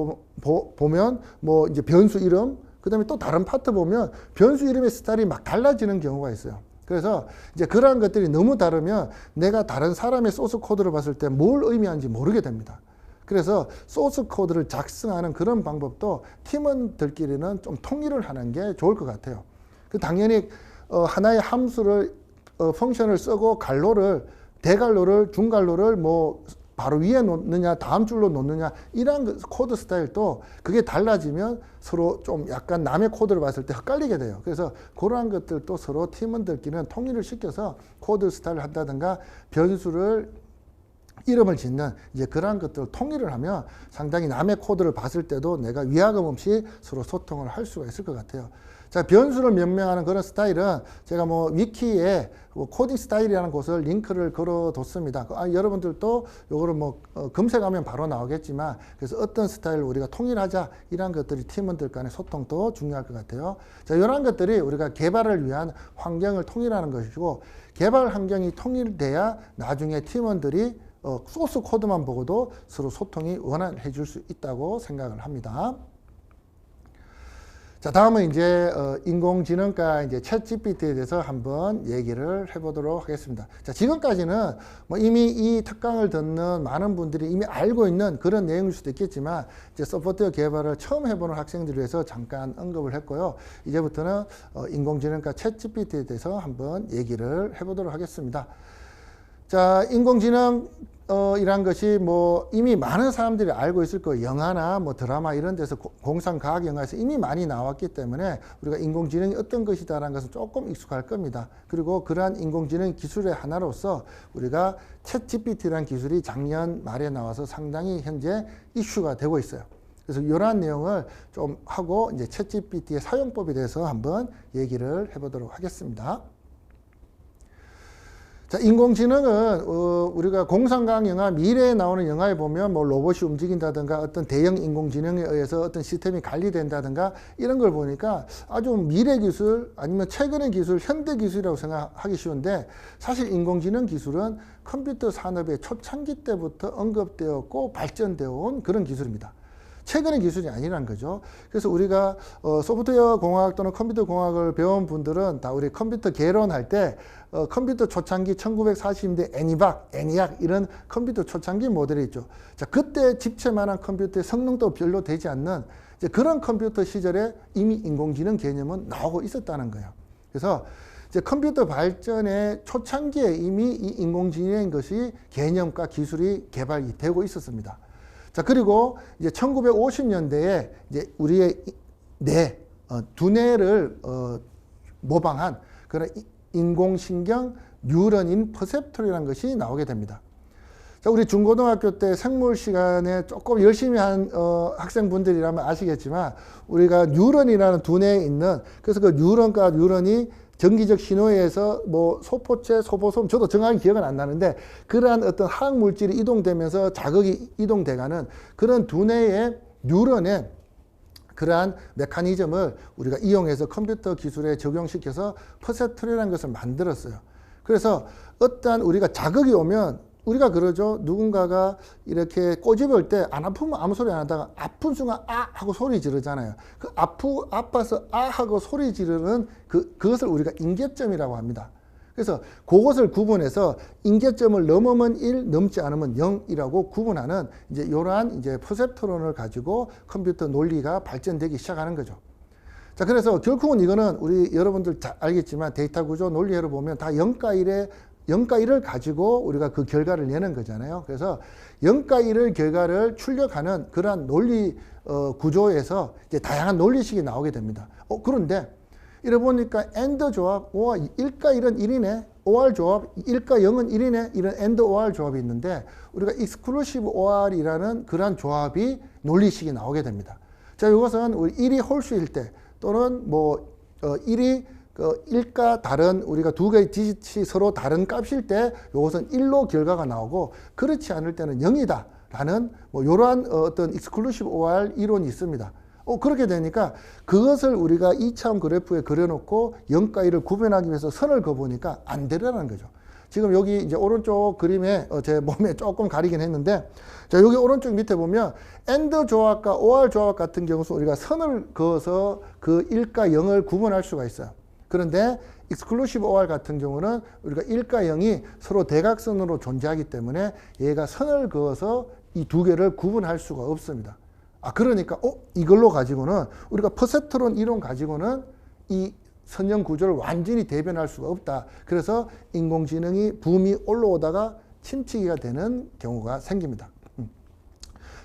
보면 뭐 이제 변수 이름, 그 다음에 또 다른 파트 보면 변수 이름의 스타일이 막 달라지는 경우가 있어요. 그래서 이제 그러한 것들이 너무 다르면 내가 다른 사람의 소스 코드를 봤을 때 뭘 의미하는지 모르게 됩니다. 그래서 소스 코드를 작성하는 그런 방법도 팀원들끼리는 좀 통일을 하는 게 좋을 것 같아요. 당연히 하나의 함수를 펑션을 쓰고 대괄호를 중괄호를 뭐 바로 위에 놓느냐 다음 줄로 놓느냐 이런 코드 스타일도 그게 달라지면 서로 좀 약간 남의 코드를 봤을 때 헷갈리게 돼요. 그래서 그러한 것들도 서로 팀원들끼리는 통일을 시켜서 코드 스타일을 한다든가 변수를 이름을 짓는 이제 그러한 것들을 통일을 하면 상당히 남의 코드를 봤을 때도 내가 위화감 없이 서로 소통을 할 수가 있을 것 같아요. 자, 변수를 명명하는 그런 스타일은 제가 뭐 위키에 코딩 스타일이라는 곳을 링크를 걸어 뒀습니다. 여러분들도 요거를 뭐 검색하면 바로 나오겠지만 그래서 어떤 스타일을 우리가 통일하자 이런 것들이 팀원들 간의 소통도 중요할 것 같아요. 자, 이런 것들이 우리가 개발을 위한 환경을 통일하는 것이고 개발 환경이 통일돼야 나중에 팀원들이 소스 코드만 보고도 서로 소통이 원활해질 수 있다고 생각을 합니다. 자, 다음은 이제 인공지능과 이제 챗 GPT에 대해서 한번 얘기를 해보도록 하겠습니다. 자, 지금까지는 뭐 이미 이 특강을 듣는 많은 분들이 이미 알고 있는 그런 내용일 수도 있겠지만 이제 소프트웨어 개발을 처음 해보는 학생들을 위해서 잠깐 언급을 했고요. 이제부터는 인공지능과 챗 GPT에 대해서 한번 얘기를 해보도록 하겠습니다. 자, 인공지능 이란 것이 뭐 이미 많은 사람들이 알고 있을 거예요. 영화나 뭐 드라마 이런 데서 공상과학 영화에서 이미 많이 나왔기 때문에 우리가 인공지능이 어떤 것이다라는 것은 조금 익숙할 겁니다. 그리고 그러한 인공지능 기술의 하나로서 우리가 챗 GPT라는 기술이 작년 말에 나와서 상당히 현재 이슈가 되고 있어요. 그래서 이러한 내용을 좀 하고 이제 챗 GPT의 사용법에 대해서 한번 얘기를 해보도록 하겠습니다. 자, 인공지능은 우리가 공상과학 영화, 미래에 나오는 영화에 보면 뭐 로봇이 움직인다든가 어떤 대형 인공지능에 의해서 어떤 시스템이 관리된다든가 이런 걸 보니까 아주 미래 기술 아니면 최근의 기술, 현대 기술이라고 생각하기 쉬운데 사실 인공지능 기술은 컴퓨터 산업의 초창기 때부터 언급되었고 발전되어 온 그런 기술입니다. 최근의 기술이 아니라는 거죠. 그래서 우리가 소프트웨어 공학 또는 컴퓨터 공학을 배운 분들은 다 우리 컴퓨터 개론할 때 컴퓨터 초창기 1940년대 애니악 이런 컴퓨터 초창기 모델이 있죠. 자, 그때 집체만한 컴퓨터의 성능도 별로 되지 않는 이제 그런 컴퓨터 시절에 이미 인공지능 개념은 나오고 있었다는 거예요. 그래서 이제 컴퓨터 발전의 초창기에 이미 이 인공지능인 것이 개념과 기술이 개발이 되고 있었습니다. 자, 그리고 이제 1950년대에 이제 우리의 두뇌를 모방한 그런 인공신경 뉴런인 퍼셉트론이라는 것이 나오게 됩니다. 자, 우리 중고등학교 때 생물 시간에 조금 열심히 한 학생분들이라면 아시겠지만 우리가 뉴런이라는 두뇌에 있는 그래서 그 뉴런과 뉴런이 전기적 신호에 의해서 뭐 소포체, 소보솜 저도 정확히 기억은 안 나는데 그러한 어떤 화학 물질이 이동되면서 자극이 이동돼가는 그런 두뇌의 뉴런의 그러한 메커니즘을 우리가 이용해서 컴퓨터 기술에 적용시켜서 퍼셉트론이라는 것을 만들었어요. 그래서 어떠한 우리가 자극이 오면 우리가 그러죠. 누군가가 이렇게 꼬집을 때 안 아프면 아무 소리 안 하다가 아픈 순간 아 하고 소리 지르잖아요. 그 아파서 아 하고 소리 지르는 그것을 우리가 임계점이라고 합니다. 그래서 그것을 구분해서 임계점을 넘으면 1, 넘지 않으면 0이라고 구분하는 이제 이러한 이제 퍼셉트론을 가지고 컴퓨터 논리가 발전되기 시작하는 거죠. 자, 그래서 결국은 이거는 우리 여러분들 잘 알겠지만 데이터 구조 논리회로 보면 다 0과 1을 가지고 우리가 그 결과를 내는 거잖아요. 그래서 0과 1을 결과를 출력하는 그러한 논리 구조에서 이제 다양한 논리식이 나오게 됩니다. 그런데 이래 보니까 AND 조합, 1과 1은 1이네. OR 조합, 1과 0은 1이네. 이런 AND OR 조합이 있는데 우리가 exclusive OR이라는 그러한 조합이 논리식이 나오게 됩니다. 자, 이것은 우리 1이 홀수일 때 또는 뭐 1이 1과 다른 우리가 두 개의 디짓이 서로 다른 값일 때 이것은 1로 결과가 나오고 그렇지 않을 때는 0이다 라는 뭐 이러한 어떤 exclusive OR 이론이 있습니다. 그렇게 되니까 그것을 우리가 2차원 그래프에 그려놓고 0과 1을 구분하기 위해서 선을 그어보니까 안 되려는 거죠. 지금 여기 이제 오른쪽 그림에 제 몸에 조금 가리긴 했는데, 자, 여기 오른쪽 밑에 보면 AND 조합과 OR 조합 같은 경우는 우리가 선을 그어서 그 1과 0을 구분할 수가 있어요. 그런데 exclusive OR 같은 경우는 우리가 1과 0이 서로 대각선으로 존재하기 때문에 얘가 선을 그어서 이 두 개를 구분할 수가 없습니다. 그러니까 이걸로 가지고는 우리가 퍼셉트론 이론 가지고는 이 선형 구조를 완전히 대변할 수가 없다. 그래서 인공지능이 붐이 올라오다가 침체기가 되는 경우가 생깁니다.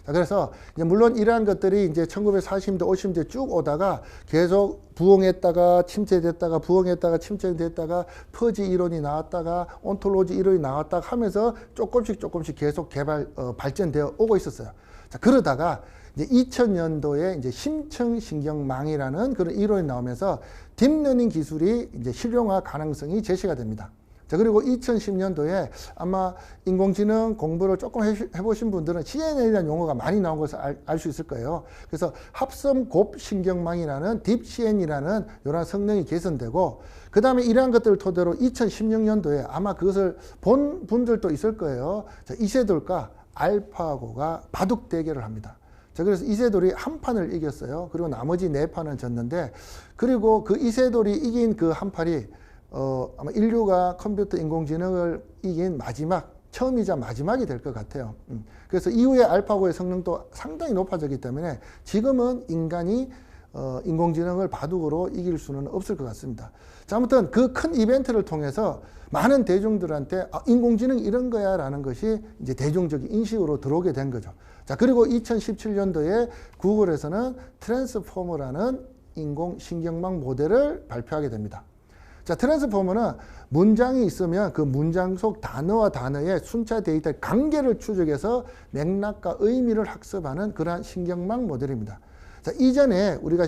자, 그래서 이제 물론 이러한 것들이 이제 1940년대, 50년대 쭉 오다가 계속 부흥했다가 침체됐다가 부흥했다가 침체됐다가 퍼지 이론이 나왔다가 온톨로지 이론이 나왔다가 하면서 조금씩 계속 발전되어 오고 있었어요. 자, 그러다가 이제 2000년도에 이제 심층신경망이라는 그런 이론이 나오면서 딥러닝 기술이 이제 실용화 가능성이 제시가 됩니다. 자, 그리고 2010년도에 아마 인공지능 공부를 조금 해보신 분들은 CNN이라는 용어가 많이 나온 것을 알 수 있을 거예요. 그래서 합성 곱신경망이라는 딥CN이라는 이런 성능이 개선되고, 그 다음에 이러한 것들을 토대로 2016년도에 아마 그것을 본 분들도 있을 거예요. 자, 이세돌과 알파고가 바둑 대결을 합니다. 자, 그래서 이세돌이 한 판을 이겼어요. 그리고 나머지 네 판을 졌는데, 그리고 그 이세돌이 이긴 그 한 판이 아마 인류가 컴퓨터 인공지능을 이긴 처음이자 마지막이 될 것 같아요. 그래서 이후에 알파고의 성능도 상당히 높아졌기 때문에 지금은 인간이 인공지능을 바둑으로 이길 수는 없을 것 같습니다. 자, 아무튼 그 큰 이벤트를 통해서 많은 대중들한테 인공지능 이런 거야 라는 것이 이제 대중적인 인식으로 들어오게 된 거죠. 자, 그리고 2017년도에 구글에서는 트랜스포머라는 인공신경망 모델을 발표하게 됩니다. 자, 트랜스포머는 문장이 있으면 그 문장 속 단어와 단어의 순차 데이터의 관계를 추적해서 맥락과 의미를 학습하는 그러한 신경망 모델입니다. 자, 이전에 우리가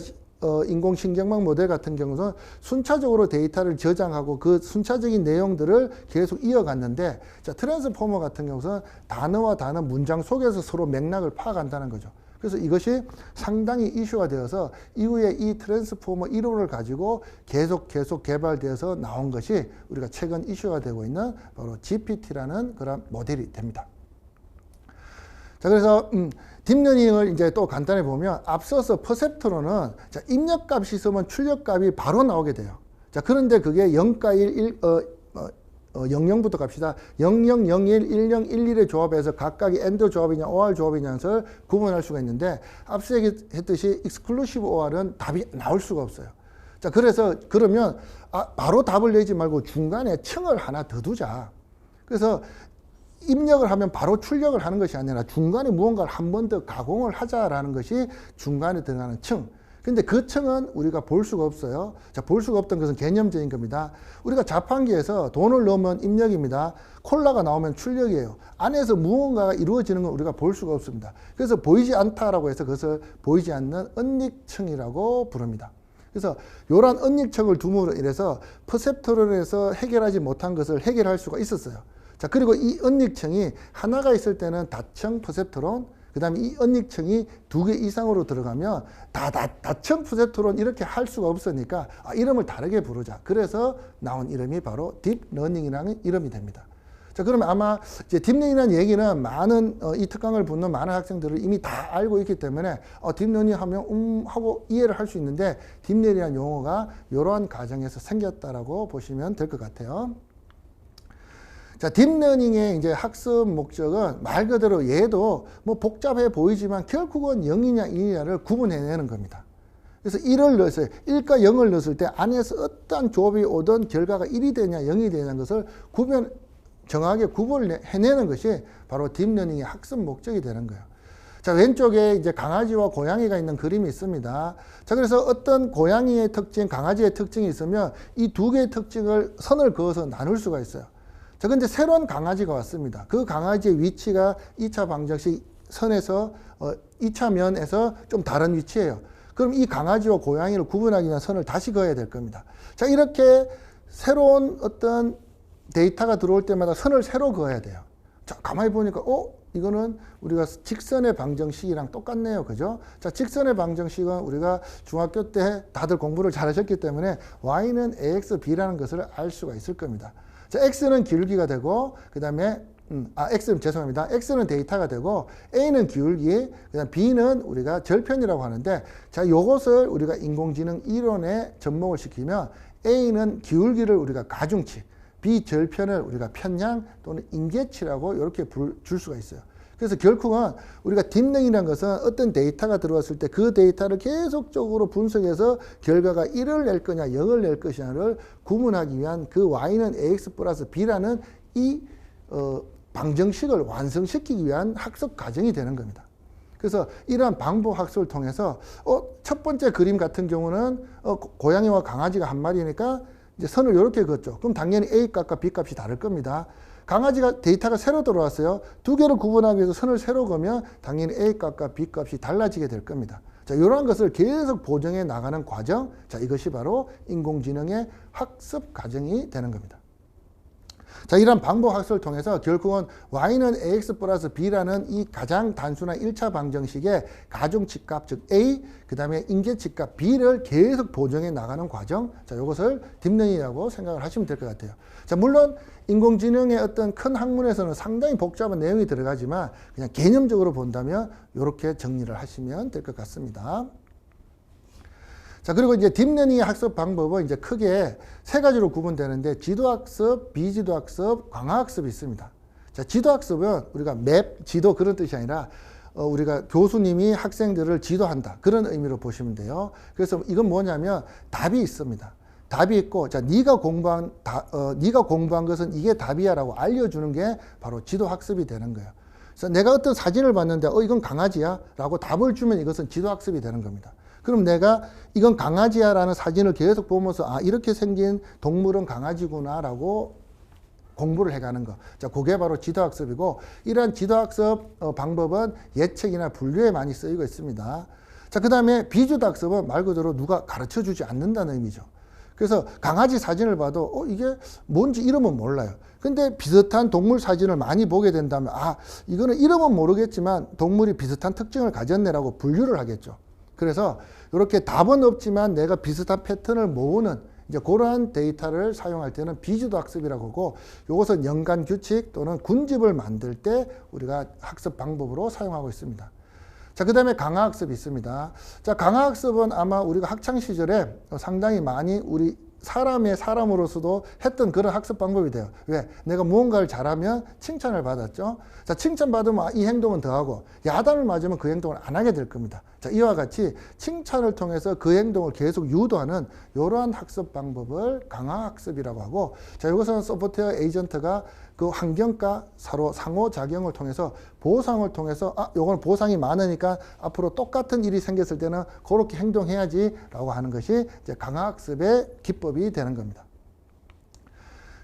인공신경망 모델 같은 경우는 순차적으로 데이터를 저장하고 그 순차적인 내용들을 계속 이어갔는데, 자, 트랜스포머 같은 경우는 단어와 단어 문장 속에서 서로 맥락을 파악한다는 거죠. 그래서 이것이 상당히 이슈가 되어서 이후에 이 트랜스포머 이론을 가지고 계속 개발되어서 나온 것이 우리가 최근 이슈가 되고 있는 바로 GPT라는 그런 모델이 됩니다. 자, 그래서 딥러닝을 이제 또 간단히 보면 앞서서 퍼셉트론은 자, 입력값이 있으면 출력값이 바로 나오게 돼요. 자, 그런데 그게 0과 1, 00부터 갑시다. 00, 01, 10, 11의 조합에서 각각이 AND 조합이냐 OR 조합이냐를 구분할 수가 있는데, 앞서 얘기했듯이 exclusive OR은 답이 나올 수가 없어요. 자, 그래서 그러면 바로 답을 내지 말고 중간에 층을 하나 더 두자. 그래서 입력을 하면 바로 출력을 하는 것이 아니라 중간에 무언가를 한 번 더 가공을 하자라는 것이 중간에 들어가는 층. 근데 그 층은 우리가 볼 수가 없어요. 자, 볼 수가 없던 것은 개념적인 겁니다. 우리가 자판기에서 돈을 넣으면 입력입니다. 콜라가 나오면 출력이에요. 안에서 무언가가 이루어지는 건 우리가 볼 수가 없습니다. 그래서 보이지 않다라고 해서 그것을 보이지 않는 언닉층이라고 부릅니다. 그래서 이러한 언닉층을 둠으로 인해서 퍼셉트론에서 해결하지 못한 것을 해결할 수가 있었어요. 자, 그리고 이 언닉층이 하나가 있을 때는 다층 퍼셉트론, 그 다음에 이 언닉층이 2개 이상으로 들어가면 다층 푸세트론 이렇게 할 수가 없으니까 이름을 다르게 부르자. 그래서 나온 이름이 바로 딥러닝이라는 이름이 됩니다. 자, 그러면 아마 이제 딥러닝이라는 얘기는 많은 이 특강을 붙는 많은 학생들을 이미 다 알고 있기 때문에 딥러닝 하면 하고 이해를 할 수 있는데 딥러닝이라는 용어가 이러한 과정에서 생겼다라고 보시면 될 것 같아요. 자, 딥러닝의 이제 학습 목적은 말 그대로 얘도 뭐 복잡해 보이지만 결국은 0이냐 1이냐를 구분해내는 겁니다. 그래서 1을 넣었어요. 1과 0을 넣었을 때 안에서 어떠한 조합이 오든 결과가 1이 되냐 0이 되냐는 것을 정확하게 구분을 해내는 것이 바로 딥러닝의 학습 목적이 되는 거예요. 자, 왼쪽에 이제 강아지와 고양이가 있는 그림이 있습니다. 자, 그래서 어떤 고양이의 특징, 강아지의 특징이 있으면 이 2개의 특징을 선을 그어서 나눌 수가 있어요. 자, 근데 새로운 강아지가 왔습니다. 그 강아지의 위치가 2차 방정식 선에서 2차 면에서 좀 다른 위치예요. 그럼 이 강아지와 고양이를 구분하기 위한 선을 다시 그어야 될 겁니다. 자, 이렇게 새로운 어떤 데이터가 들어올 때마다 선을 새로 그어야 돼요. 자, 가만히 보니까 이거는 우리가 직선의 방정식이랑 똑같네요. 그죠? 자, 직선의 방정식은 우리가 중학교 때 다들 공부를 잘하셨기 때문에 y는 ax, b라는 것을 알 수가 있을 겁니다. 자, x는 기울기가 되고 그 다음에 죄송합니다. x는 데이터가 되고 a는 기울기, 그다음 b는 우리가 절편이라고 하는데, 자, 요것을 우리가 인공지능 이론에 접목을 시키면 a는 기울기를 우리가 가중치, b 절편을 우리가 편량 또는 인계치라고 이렇게 줄 수가 있어요. 그래서 결국은 우리가 딥러닝이라는 것은 어떤 데이터가 들어왔을 때 그 데이터를 계속적으로 분석해서 결과가 1을 낼 거냐 0을 낼 것이냐를 구분하기 위한 그 y는 ax 플러스 b라는 이 방정식을 완성시키기 위한 학습 과정이 되는 겁니다. 그래서 이러한 방법 학습을 통해서 첫 번째 그림 같은 경우는 고양이와 강아지가 한 마리니까 이제 선을 이렇게 그었죠. 그럼 당연히 A 값과 B 값이 다를 겁니다. 강아지가 데이터가 새로 들어왔어요. 2개를 구분하기 위해서 선을 새로 그으면 당연히 A 값과 B 값이 달라지게 될 겁니다. 자, 이러한 것을 계속 보정해 나가는 과정, 자, 이것이 바로 인공지능의 학습 과정이 되는 겁니다. 자, 이런 방법 학습을 통해서 결국은 y는 ax 플러스 b라는 이 가장 단순한 1차 방정식의 가중치값, 즉 a, 그 다음에 인계치값 b를 계속 보정해 나가는 과정, 자, 이것을 딥러닝이라고 생각을 하시면 될 것 같아요. 자, 물론 인공지능의 어떤 큰 학문에서는 상당히 복잡한 내용이 들어가지만 그냥 개념적으로 본다면 이렇게 정리를 하시면 될 것 같습니다. 자, 그리고 이제 딥러닝의 학습 방법은 이제 크게 3가지로 구분되는데 지도학습, 비지도학습, 강화학습이 있습니다. 자, 지도학습은 우리가 지도 그런 뜻이 아니라 우리가 교수님이 학생들을 지도한다. 그런 의미로 보시면 돼요. 그래서 이건 뭐냐면 답이 있습니다. 답이 있고, 자, 네가 공부한 것은 이게 답이야라고 알려주는 게 바로 지도학습이 되는 거예요. 그래서 내가 어떤 사진을 봤는데 이건 강아지야 라고 답을 주면 이것은 지도학습이 되는 겁니다. 그럼 내가 이건 강아지야 라는 사진을 계속 보면서 이렇게 생긴 동물은 강아지구나 라고 공부를 해가는 거. 자, 그게 바로 지도학습이고, 이러한 지도학습 방법은 예측이나 분류에 많이 쓰이고 있습니다. 자, 그 다음에 비지도학습은 말 그대로 누가 가르쳐 주지 않는다는 의미죠. 그래서 강아지 사진을 봐도 이게 뭔지 이름은 몰라요. 근데 비슷한 동물 사진을 많이 보게 된다면 이거는 이름은 모르겠지만 동물이 비슷한 특징을 가졌네라고 분류를 하겠죠. 그래서 이렇게 답은 없지만 내가 비슷한 패턴을 모으는 이제 그러한 데이터를 사용할 때는 비지도 학습이라고 하고, 이것은 연간 규칙 또는 군집을 만들 때 우리가 학습 방법으로 사용하고 있습니다. 자, 그 다음에 강화학습이 있습니다. 자, 강화학습은 아마 우리가 학창 시절에 상당히 많이 우리 사람으로서도 했던 그런 학습 방법이 돼요. 왜? 내가 무언가를 잘하면 칭찬을 받았죠. 자, 칭찬받으면 이 행동은 더 하고, 야단을 맞으면 그 행동을 안 하게 될 겁니다. 자, 이와 같이 칭찬을 통해서 그 행동을 계속 유도하는 이러한 학습 방법을 강화학습이라고 하고, 자, 이것은 소프트웨어 에이전트가 그 환경과 서로 상호작용을 통해서 보상을 통해서 요건 보상이 많으니까 앞으로 똑같은 일이 생겼을 때는 그렇게 행동해야지 라고 하는 것이 이제 강화학습의 기법이 되는 겁니다.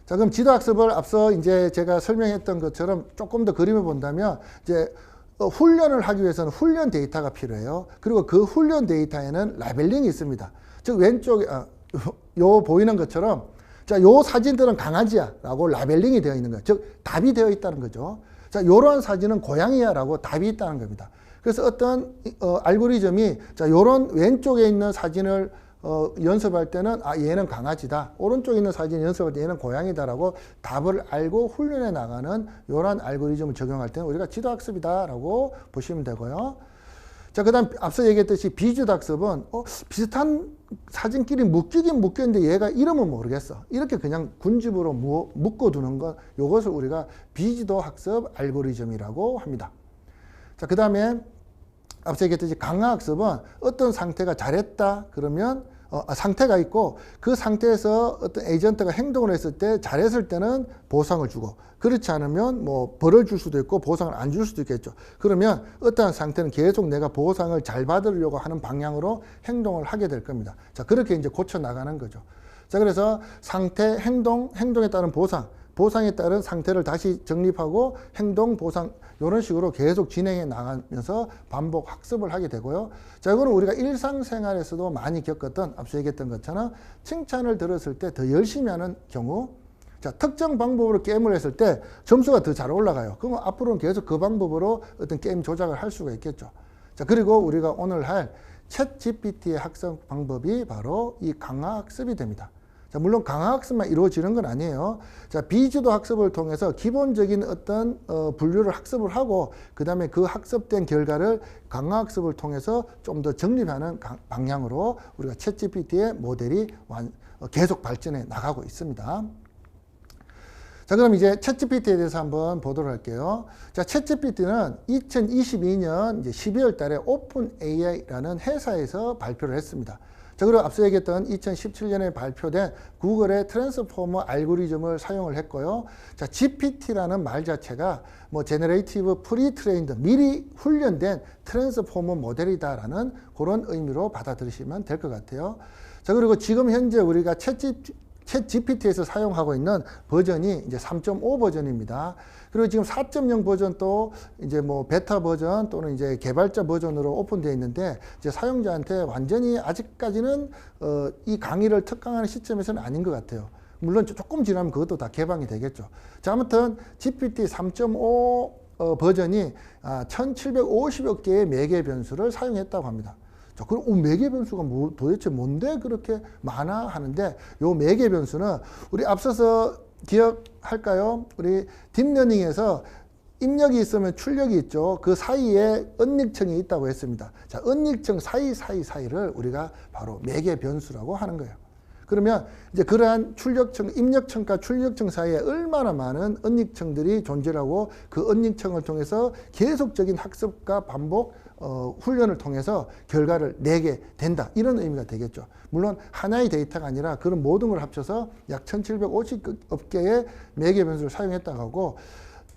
자, 그럼 지도학습을 앞서 이제 제가 설명했던 것처럼 조금 더 그림을 본다면 이제 훈련을 하기 위해서는 훈련 데이터가 필요해요. 그리고 그 훈련 데이터에는 라벨링이 있습니다. 즉 왼쪽에 요 보이는 것처럼, 자, 요 사진들은 강아지야 라고 라벨링이 되어 있는 거예요. 즉 답이 되어 있다는 거죠. 자, 이러한 사진은 고양이야라고 답이 있다는 겁니다. 그래서 어떤 알고리즘이 자, 요런 왼쪽에 있는 사진을 연습할 때는 아, 얘는 강아지다. 오른쪽에 있는 사진 연습할 때 얘는 고양이다라고 답을 알고 훈련해 나가는 이러한 알고리즘을 적용할 때는 우리가 지도학습이다라고 보시면 되고요. 자, 그 다음 앞서 얘기했듯이 비지도학습은 비슷한 사진끼리 묶이긴 묶였는데 얘가 이름은 모르겠어. 이렇게 그냥 군집으로 묶어두는 것, 이것을 우리가 비지도학습 알고리즘이라고 합니다. 자, 그 다음에 앞서 얘기했듯이 강화학습은 어떤 상태가 잘했다 그러면 상태가 있고 그 상태에서 어떤 에이전트가 행동을 했을 때 잘했을 때는 보상을 주고 그렇지 않으면 뭐 벌을 줄 수도 있고 보상을 안 줄 수도 있겠죠. 그러면 어떠한 상태는 계속 내가 보상을 잘 받으려고 하는 방향으로 행동을 하게 될 겁니다. 자, 그렇게 이제 고쳐 나가는 거죠. 자, 그래서 상태, 행동에 따른 보상에 따른 상태를 다시 정립하고 행동, 보상 이런 식으로 계속 진행해 나가면서 반복 학습을 하게 되고요. 자, 이거는 우리가 일상생활에서도 많이 겪었던 앞서 얘기했던 것처럼 칭찬을 들었을 때 더 열심히 하는 경우 자, 특정 방법으로 게임을 했을 때 점수가 더 잘 올라가요. 그럼 앞으로는 계속 그 방법으로 어떤 게임 조작을 할 수가 있겠죠. 자, 그리고 우리가 오늘 할 챗GPT의 학습 방법이 바로 이 강화학습이 됩니다. 자, 물론 강화학습만 이루어지는 건 아니에요. 자, 비지도 학습을 통해서 기본적인 어떤 분류를 학습을 하고 그 다음에 그 학습된 결과를 강화학습을 통해서 좀 더 정립하는 방향으로 우리가 챗GPT의 모델이 계속 발전해 나가고 있습니다. 자, 그럼 이제 챗GPT에 대해서 한번 보도록 할게요. 자, 챗GPT는 2022년 이제 12월 달에 오픈AI라는 회사에서 발표를 했습니다. 자, 그리고 앞서 얘기했던 2017년에 발표된 구글의 트랜스포머 알고리즘을 사용을 했고요. 자, GPT라는 말 자체가 뭐 제너레이티브 프리트레인드 미리 훈련된 트랜스포머 모델이다라는 그런 의미로 받아들이시면 될 것 같아요. 자, 그리고 지금 현재 우리가 챗GPT에서 사용하고 있는 버전이 이제 3.5 버전입니다. 그리고 지금 4.0 버전 또 이제 뭐 베타 버전 또는 이제 개발자 버전으로 오픈되어 있는데 이제 사용자한테 완전히 아직까지는 이 강의를 특강하는 시점에서는 아닌 것 같아요. 물론 조금 지나면 그것도 다 개방이 되겠죠. 자, 아무튼 GPT 3.5 버전이 1750여 개의 매개 변수를 사용했다고 합니다. 자, 그럼 매개 변수가 도대체 뭔데 그렇게 많아 하는데 요 매개 변수는 우리 앞서서 기억할까요? 우리 딥러닝에서 입력이 있으면 출력이 있죠. 그 사이에 언닉층이 있다고 했습니다. 자, 언닉층 사이를 우리가 바로 매개 변수라고 하는 거예요. 그러면 이제 그러한 출력층, 입력층과 출력층 사이에 얼마나 많은 언닉층들이 존재하고 그 언닉층을 통해서 계속적인 학습과 반복 훈련을 통해서 결과를 내게 된다. 이런 의미가 되겠죠. 물론 하나의 데이터가 아니라 그런 모든 걸 합쳐서 약 1750개의 매개 변수를 사용했다고 하고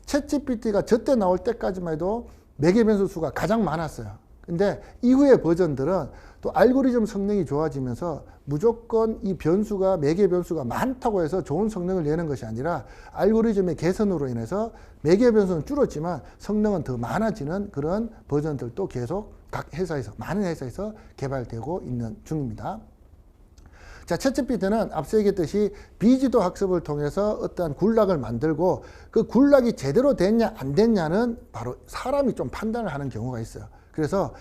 챗GPT가 저때 나올 때까지만 해도 매개 변수 수가 가장 많았어요. 근데 이후의 버전들은 또 알고리즘 성능이 좋아지면서 무조건 이 변수가 매개 변수가 많다고 해서 좋은 성능을 내는 것이 아니라 알고리즘의 개선으로 인해서 매개 변수는 줄었지만 성능은 더 많아지는 그런 버전들도 계속 각 회사에서 많은 회사에서 개발되고 있는 중입니다. 자, 챗GPT는 앞서 얘기했듯이 비지도 학습을 통해서 어떠한 군락을 만들고 그 군락이 제대로 됐냐 안 됐냐는 바로 사람이 좀 판단을 하는 경우가 있어요. 그래서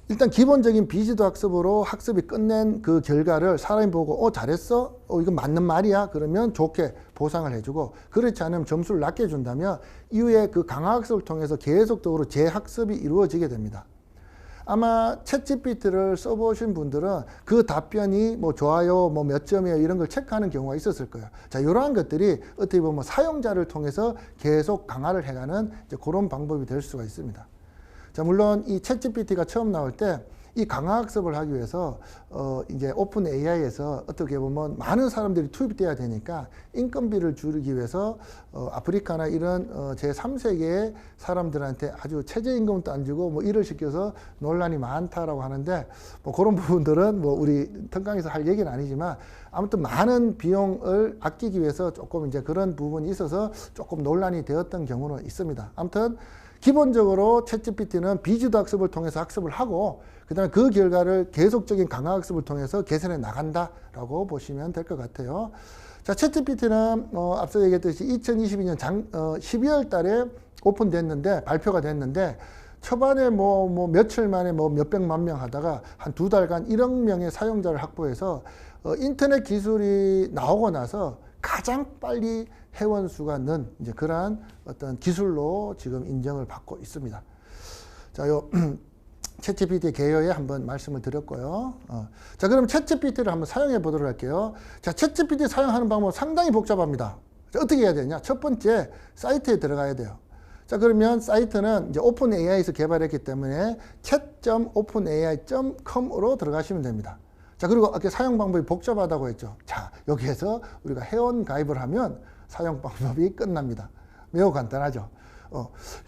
일단 기본적인 비지도 학습으로 학습이 끝낸 그 결과를 사람이 보고 잘했어? 이건 맞는 말이야? 그러면 좋게 보상을 해주고 그렇지 않으면 점수를 낮게 준다면 이후에 그 강화학습을 통해서 계속적으로 재학습이 이루어지게 됩니다. 아마 챗GPT를 써보신 분들은 그 답변이 뭐 좋아요, 뭐 몇 점이에요 이런 걸 체크하는 경우가 있었을 거예요. 자, 이러한 것들이 어떻게 보면 사용자를 통해서 계속 강화를 해가는 이제 그런 방법이 될 수가 있습니다. 자, 물론 이 챗GPT가 처음 나올 때 이 강화학습을 하기 위해서 이제 오픈 AI에서 어떻게 보면 많은 사람들이 투입돼야 되니까 인건비를 줄이기 위해서 아프리카나 이런 제3세계의 사람들한테 아주 최저임금도 안 주고 뭐 일을 시켜서 논란이 많다라고 하는데 뭐 그런 부분들은 뭐 우리 특강에서 할 얘기는 아니지만 아무튼 많은 비용을 아끼기 위해서 조금 이제 그런 부분이 있어서 조금 논란이 되었던 경우는 있습니다. 아무튼 기본적으로 챗GPT는 비지도 학습을 통해서 학습을 하고 그 다음에 그 결과를 계속적인 강화 학습을 통해서 개선해 나간다라고 보시면 될 것 같아요. 자, 챗GPT는 앞서 얘기했듯이 2022년 12월 달에 오픈됐는데, 발표가 됐는데, 초반에 뭐 며칠 만에 뭐 몇백만 명 하다가 한 2달간 1억 명의 사용자를 확보해서 인터넷 기술이 나오고 나서 가장 빨리 회원 수가 는 이제 그러한 어떤 기술로 지금 인정을 받고 있습니다. 자, 요 챗GPT 개요에 한번 말씀을 드렸고요. 자, 그럼 챗GPT를 한번 사용해 보도록 할게요. 자, 챗GPT 사용하는 방법 상당히 복잡합니다. 자, 어떻게 해야 되냐? 첫 번째, 사이트에 들어가야 돼요. 자, 그러면 사이트는 이제 오픈AI에서 개발했기 때문에 chat.openai.com으로 들어가시면 됩니다. 자, 그리고 아까 사용 방법이 복잡하다고 했죠. 자, 여기에서 우리가 회원 가입을 하면 사용 방법이 끝납니다. 매우 간단하죠.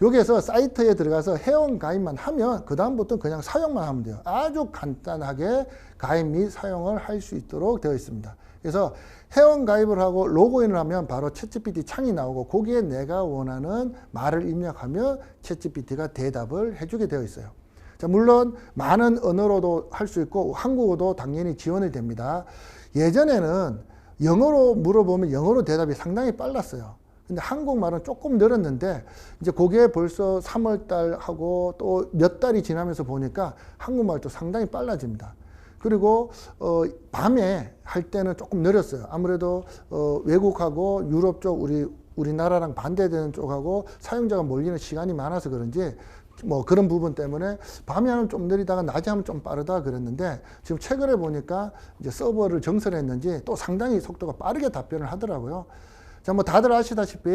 여기에서 사이트에 들어가서 회원 가입만 하면 그 다음부터는 그냥 사용만 하면 돼요. 아주 간단하게 가입 및 사용을 할 수 있도록 되어 있습니다. 그래서 회원 가입을 하고 로그인을 하면 바로 챗GPT 창이 나오고 거기에 내가 원하는 말을 입력하면 챗GPT가 대답을 해주게 되어 있어요. 자, 물론 많은 언어로도 할 수 있고 한국어도 당연히 지원이 됩니다. 예전에는 영어로 물어보면 영어로 대답이 상당히 빨랐어요. 근데 한국말은 조금 늘었는데 이제 그게 벌써 3월달 하고 또 몇 달이 지나면서 보니까 한국말도 상당히 빨라집니다. 그리고 밤에 할 때는 조금 느렸어요. 아무래도 외국하고 유럽 쪽 우리나라랑 반대되는 쪽하고 사용자가 몰리는 시간이 많아서 그런지 뭐 그런 부분 때문에 밤에 하면 좀 느리다가 낮에 하면 좀 빠르다 그랬는데 지금 최근에 보니까 이제 서버를 정설했는지 또 상당히 속도가 빠르게 답변을 하더라고요. 자, 뭐 다들 아시다시피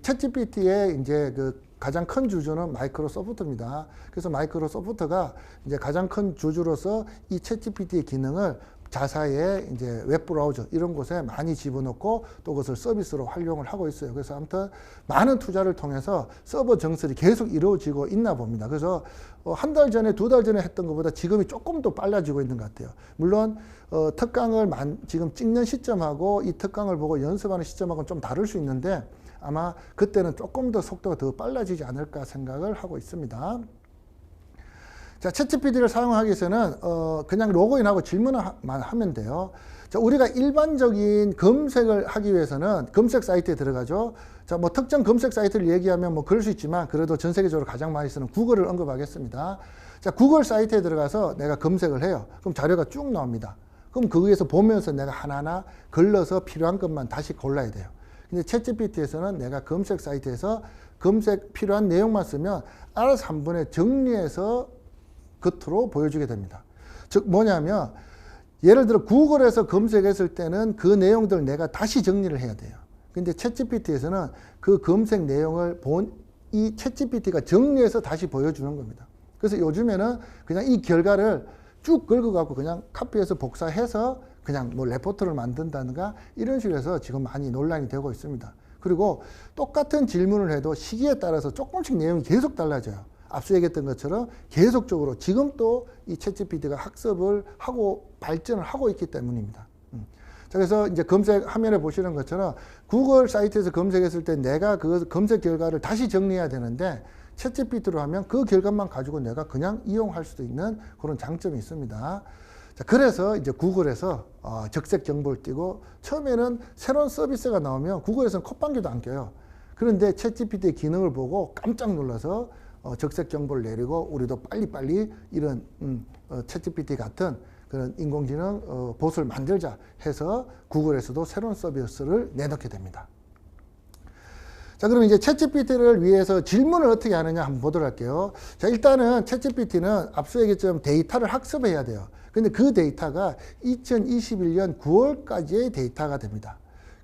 챗GPT의 이제 그 가장 큰 주주는 마이크로소프트입니다. 그래서 마이크로소프트가 이제 가장 큰 주주로서 이 챗GPT의 기능을 자사의 이제 웹브라우저 이런 곳에 많이 집어넣고 또 그것을 서비스로 활용을 하고 있어요. 그래서 아무튼 많은 투자를 통해서 서버 정설이 계속 이루어지고 있나 봅니다. 그래서 한 달 전에, 2달 전에 했던 것보다 지금이 조금 더 빨라지고 있는 것 같아요. 물론 특강을 지금 찍는 시점하고 이 특강을 보고 연습하는 시점하고는 좀 다를 수 있는데 아마 그때는 조금 더 속도가 더 빨라지지 않을까 생각을 하고 있습니다. 자, 챗GPT를 사용하기 위해서는 그냥 로그인하고 질문만 하면 돼요. 자, 우리가 일반적인 검색을 하기 위해서는 검색 사이트에 들어가죠. 자, 뭐 특정 검색 사이트를 얘기하면 뭐 그럴 수 있지만 그래도 전 세계적으로 가장 많이 쓰는 구글을 언급하겠습니다. 자, 구글 사이트에 들어가서 내가 검색을 해요. 그럼 자료가 쭉 나옵니다. 그럼 거기에서 보면서 내가 하나하나 걸러서 필요한 것만 다시 골라야 돼요. 근데 챗GPT에서는 내가 검색 사이트에서 검색 필요한 내용만 쓰면 알아서 한 번에 정리해서 겉으로 보여주게 됩니다. 즉 뭐냐면 예를 들어 구글에서 검색했을 때는 그 내용들을 내가 다시 정리를 해야 돼요. 근데 챗GPT에서는 그 검색 내용을 이 챗GPT가 정리해서 다시 보여주는 겁니다. 그래서 요즘에는 그냥 이 결과를 쭉 긁어갖고 그냥 카피해서 복사해서 그냥 뭐 레포트를 만든다든가 이런 식으로 해서 지금 많이 논란이 되고 있습니다. 그리고 똑같은 질문을 해도 시기에 따라서 조금씩 내용이 계속 달라져요. 앞서 얘기했던 것처럼 계속적으로 지금 또 이 챗GPT가 학습을 하고 발전을 하고 있기 때문입니다. 자, 그래서 이제 검색 화면에 보시는 것처럼 구글 사이트에서 검색했을 때 내가 그 검색 결과를 다시 정리해야 되는데 챗GPT로 하면 그 결과만 가지고 내가 그냥 이용할 수도 있는 그런 장점이 있습니다. 자, 그래서 이제 구글에서 적색 정보를 띄고 처음에는 새로운 서비스가 나오면 구글에서는 콧방귀도 안 껴요. 그런데 챗GPT의 기능을 보고 깜짝 놀라서 적색 정보를 내리고 우리도 빨리빨리 이런 챗GPT 같은 그런 인공지능 봇을 만들자 해서 구글에서도 새로운 서비스를 내놓게 됩니다. 자, 그럼 이제 챗GPT를 위해서 질문을 어떻게 하느냐 한번 보도록 할게요. 자, 일단은 챗GPT는 앞서 얘기했지만 데이터를 학습해야 돼요. 근데 그 데이터가 2021년 9월까지의 데이터가 됩니다.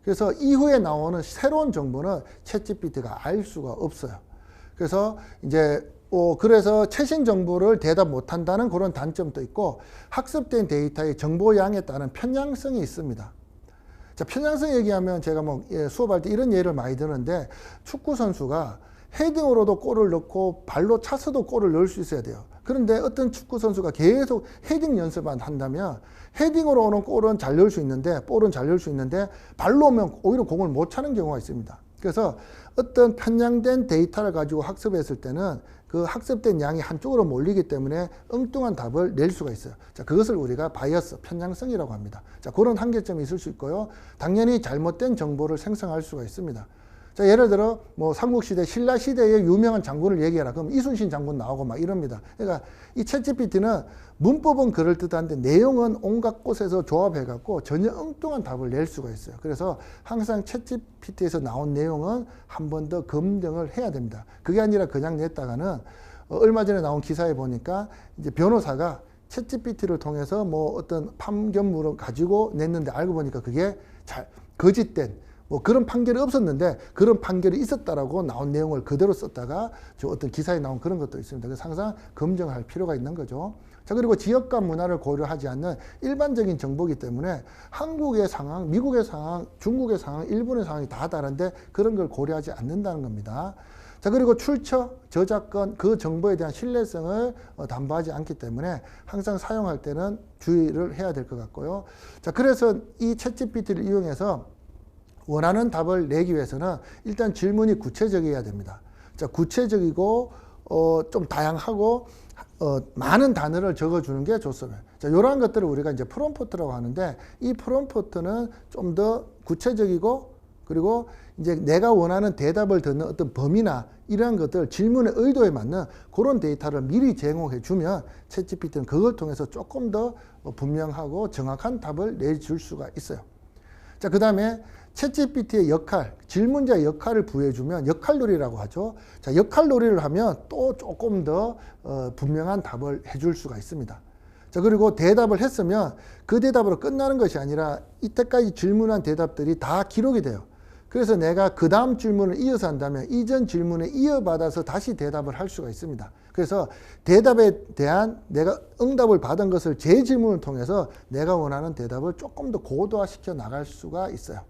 그래서 이후에 나오는 새로운 정보는 챗GPT가 알 수가 없어요. 그래서 이제 그래서 최신 정보를 대답 못한다는 그런 단점도 있고 학습된 데이터의 정보량에 따른 편향성이 있습니다. 자, 편향성 얘기하면 제가 뭐 수업할 때 이런 예를 많이 드는데 축구 선수가 헤딩으로도 골을 넣고 발로 차서도 골을 넣을 수 있어야 돼요. 그런데 어떤 축구 선수가 계속 헤딩 연습만 한다면 헤딩으로 오는 골은 잘 넣을 수 있는데 볼은 잘 넣을 수 있는데 발로 오면 오히려 공을 못 차는 경우가 있습니다. 그래서 어떤 편향된 데이터를 가지고 학습했을 때는 그 학습된 양이 한쪽으로 몰리기 때문에 엉뚱한 답을 낼 수가 있어요. 자, 그것을 우리가 바이어스, 편향성이라고 합니다. 자, 그런 한계점이 있을 수 있고요. 당연히 잘못된 정보를 생성할 수가 있습니다. 자, 예를 들어 뭐 삼국시대 신라시대의 유명한 장군을 얘기해라. 그럼 이순신 장군 나오고 막 이럽니다. 그러니까 이 챗GPT는 문법은 그럴듯한데 내용은 온갖 곳에서 조합해갖고 전혀 엉뚱한 답을 낼 수가 있어요. 그래서 항상 챗GPT에서 나온 내용은 한 번 더 검증을 해야 됩니다. 그게 아니라 그냥 냈다가는 얼마 전에 나온 기사에 보니까 이제 변호사가 챗GPT를 통해서 뭐 어떤 판결문을 가지고 냈는데 알고 보니까 그게 거짓된 뭐 그런 판결이 없었는데 그런 판결이 있었다라고 나온 내용을 그대로 썼다가 저 어떤 기사에 나온 그런 것도 있습니다. 그래서 항상 검증할 필요가 있는 거죠. 자, 그리고 지역과 문화를 고려하지 않는 일반적인 정보이기 때문에 한국의 상황, 미국의 상황, 중국의 상황, 일본의 상황이 다 다른데 그런 걸 고려하지 않는다는 겁니다. 자, 그리고 출처, 저작권, 그 정보에 대한 신뢰성을 담보하지 않기 때문에 항상 사용할 때는 주의를 해야 될 것 같고요. 자, 그래서 이 챗GPT를 이용해서 원하는 답을 내기 위해서는 일단 질문이 구체적이어야 됩니다. 자, 구체적이고 좀 다양하고 많은 단어를 적어주는 게 좋습니다. 자, 이러한 것들을 우리가 이제 프롬프트라고 하는데 이 프롬프트는 좀 더 구체적이고 그리고 이제 내가 원하는 대답을 듣는 어떤 범위나 이러한 것들 질문의 의도에 맞는 그런 데이터를 미리 제공해 주면 챗GPT는 그걸 통해서 조금 더 분명하고 정확한 답을 내줄 수가 있어요. 자, 그 다음에 챗GPT의 역할, 질문자의 역할을 부여해주면 역할놀이라고 하죠. 자, 역할놀이를 하면 또 조금 더 분명한 답을 해줄 수가 있습니다. 자, 그리고 대답을 했으면 그 대답으로 끝나는 것이 아니라 이때까지 질문한 대답들이 다 기록이 돼요. 그래서 내가 그 다음 질문을 이어서 한다면 이전 질문에 이어받아서 다시 대답을 할 수가 있습니다. 그래서 대답에 대한 내가 응답을 받은 것을 제 질문을 통해서 내가 원하는 대답을 조금 더 고도화시켜 나갈 수가 있어요.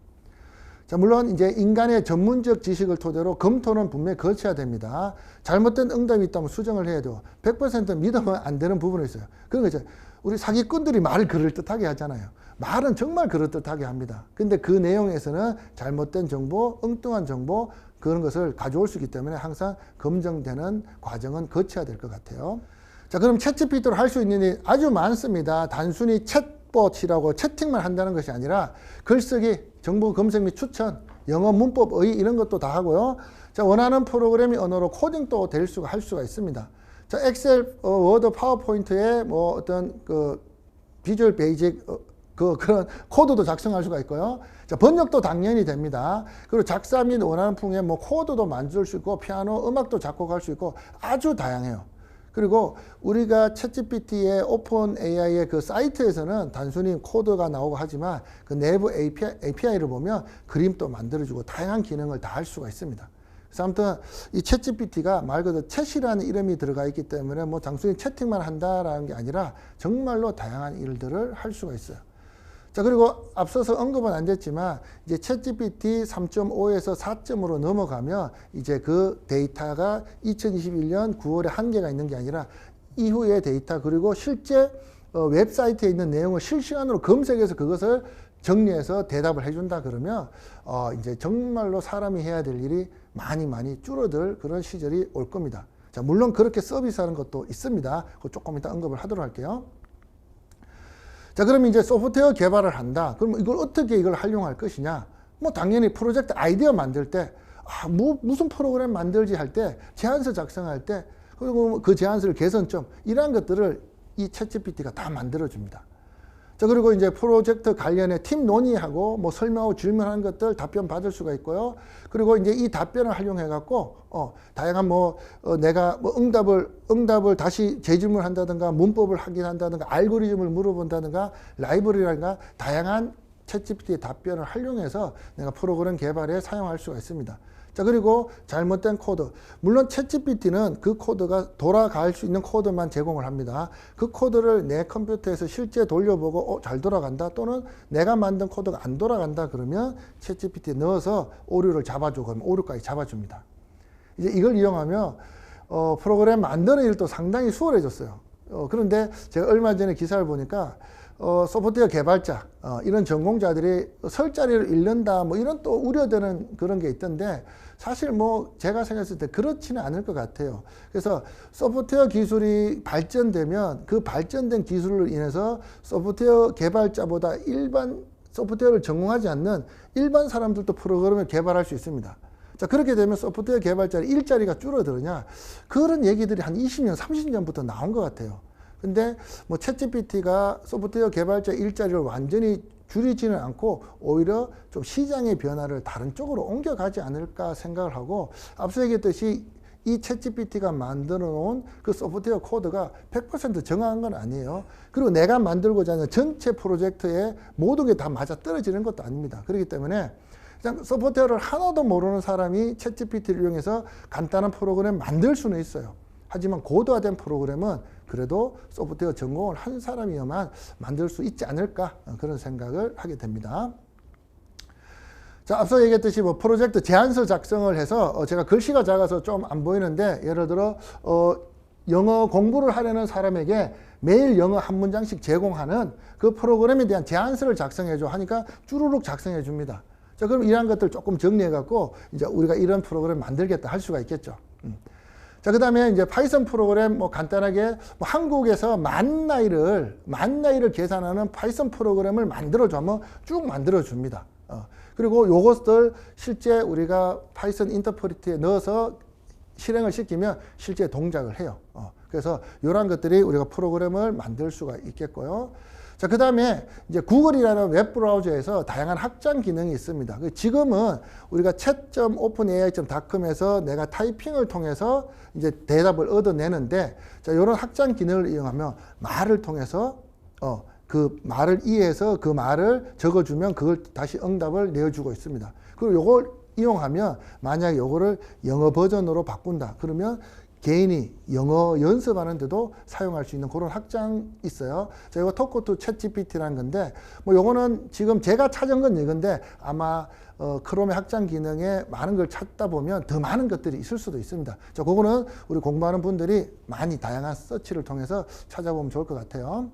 자, 물론 이제 인간의 전문적 지식을 토대로 검토는 분명히 거쳐야 됩니다. 잘못된 응답이 있다면 수정을 해야 돼요. 100% 믿으면 안 되는 부분이 있어요. 그런 거죠. 우리 사기꾼들이 말을 그럴듯하게 하잖아요. 말은 정말 그럴듯하게 합니다. 근데 그 내용에서는 잘못된 정보, 엉뚱한 정보 그런 것을 가져올 수 있기 때문에 항상 검증되는 과정은 거쳐야 될 것 같아요. 자, 그럼 챗GPT로 할 수 있는 일이 아주 많습니다. 단순히 챗봇이라고 채팅만 한다는 것이 아니라 글쓰기, 정보 검색 및 추천, 영어 문법, 의 이런 것도 다 하고요. 자, 원하는 프로그래밍 언어로 코딩도 할 수가 있습니다. 자, 엑셀, 워드, 파워포인트에 뭐 어떤 그 비주얼 베이직 그런 코드도 작성할 수가 있고요. 자, 번역도 당연히 됩니다. 그리고 작사 및 원하는 풍의 뭐 코드도 만들 수 있고 피아노, 음악도 작곡할 수 있고 아주 다양해요. 그리고 우리가 챗GPT의 오픈 AI의 그 사이트에서는 단순히 코드가 나오고 하지만 그 내부 API를 보면 그림도 만들어주고 다양한 기능을 다 할 수가 있습니다. 그래서 아무튼 이 챗GPT가 말 그대로 챗이라는 이름이 들어가 있기 때문에 뭐 단순히 채팅만 한다라는 게 아니라 정말로 다양한 일들을 할 수가 있어요. 자, 그리고 앞서서 언급은 안 됐지만 이제 챗GPT 3.5에서 4.5로 넘어가면 이제 그 데이터가 2021년 9월에 한계가 있는 게 아니라 이후의 데이터 그리고 실제 웹사이트에 있는 내용을 실시간으로 검색해서 그것을 정리해서 대답을 해준다 그러면 이제 정말로 사람이 해야 될 일이 많이 줄어들 그런 시절이 올 겁니다. 자, 물론 그렇게 서비스하는 것도 있습니다. 그거 조금 이따 언급을 하도록 할게요. 자, 그럼 이제 소프트웨어 개발을 한다. 그럼 이걸 어떻게 이걸 활용할 것이냐? 뭐 당연히 프로젝트 아이디어 만들 때, 무슨 프로그램 만들지 할 때, 제안서 작성할 때, 그리고 그 제안서를 개선점, 이러한 것들을 이 챗GPT가 다 만들어줍니다. 자, 그리고 이제 프로젝트 관련해 팀 논의하고 뭐 설명하고 질문하는 것들 답변 받을 수가 있고요. 그리고 이제 이 답변을 활용해 갖고 다양한 내가 뭐 응답을 다시 재질문을 한다든가 문법을 확인한다든가 알고리즘을 물어본다든가 라이브러리라든가 다양한 챗GPT의 답변을 활용해서 내가 프로그램 개발에 사용할 수가 있습니다. 자, 그리고 잘못된 코드. 물론 챗GPT는 그 코드가 돌아갈 수 있는 코드만 제공을 합니다. 그 코드를 내 컴퓨터에서 실제 돌려보고 잘 돌아간다 또는 내가 만든 코드가 안 돌아간다 그러면 챗GPT에 넣어서 오류를 잡아줘. 그러면 오류까지 잡아줍니다. 이제 이걸 이용하면 프로그램 만드는 일도 상당히 수월해졌어요. 그런데 제가 얼마 전에 기사를 보니까 소프트웨어 개발자 이런 전공자들이 설 자리를 잃는다 뭐 이런 또 우려되는 그런 게 있던데 사실 뭐 제가 생각했을 때 그렇지는 않을 것 같아요. 그래서 소프트웨어 기술이 발전되면 그 발전된 기술로 인해서 소프트웨어 개발자보다 일반 소프트웨어를 전공하지 않는 일반 사람들도 프로그램을 개발할 수 있습니다. 자, 그렇게 되면 소프트웨어 개발자의 일자리가 줄어드느냐? 그런 얘기들이 한 20년, 30년부터 나온 것 같아요. 근데 뭐 챗GPT가 소프트웨어 개발자 일자리를 완전히 줄이지는 않고 오히려 좀 시장의 변화를 다른 쪽으로 옮겨가지 않을까 생각을 하고, 앞서 얘기했듯이 이 챗GPT가 만들어 놓은 그 소프트웨어 코드가 100% 정확한 건 아니에요. 그리고 내가 만들고자 하는 전체 프로젝트에 모든 게 다 맞아 떨어지는 것도 아닙니다. 그렇기 때문에 그냥 소프트웨어를 하나도 모르는 사람이 챗GPT를 이용해서 간단한 프로그램 만들 수는 있어요. 하지만 고도화된 프로그램은 그래도 소프트웨어 전공을 한 사람이어만 만들 수 있지 않을까, 그런 생각을 하게 됩니다. 자, 앞서 얘기했듯이 뭐 프로젝트 제안서 작성을 해서 제가 글씨가 작아서 좀 안 보이는데, 예를 들어 영어 공부를 하려는 사람에게 매일 영어 한 문장씩 제공하는 그 프로그램에 대한 제안서를 작성해줘 하니까 쭈루룩 작성해 줍니다. 자, 그럼 이러한 것들 조금 정리해 갖고 이제 우리가 이런 프로그램 만들겠다 할 수가 있겠죠. 자, 그 다음에 이제 파이썬 프로그램 뭐 간단하게 뭐 한국에서 만 나이를 계산하는 파이썬 프로그램을 만들어주면 쭉 만들어줍니다. 그리고 요것들 실제 우리가 파이썬 인터프리트에 넣어서 실행을 시키면 실제 동작을 해요. 그래서 이러한 것들이 우리가 프로그램을 만들 수가 있겠고요. 자, 그 다음에 이제 구글이라는 웹브라우저에서 다양한 확장 기능이 있습니다. 지금은 우리가 chat.openai.com에서 내가 타이핑을 통해서 이제 대답을 얻어내는데, 자, 이런 확장 기능을 이용하면 말을 통해서 그 말을 이해해서 그 말을 적어주면 그걸 다시 응답을 내어주고 있습니다. 그리고 요걸 이용하면 만약에 요거를 영어 버전으로 바꾼다 그러면 개인이 영어 연습하는데도 사용할 수 있는 그런 확장이 있어요. 자, 이거 토크 투 챗GPT라는 건데, 뭐 요거는 지금 제가 찾은 건 이건데 아마 크롬의 확장 기능에 많은 걸 찾다 보면 더 많은 것들이 있을 수도 있습니다. 자, 그거는 우리 공부하는 분들이 많이 다양한 서치를 통해서 찾아보면 좋을 것 같아요.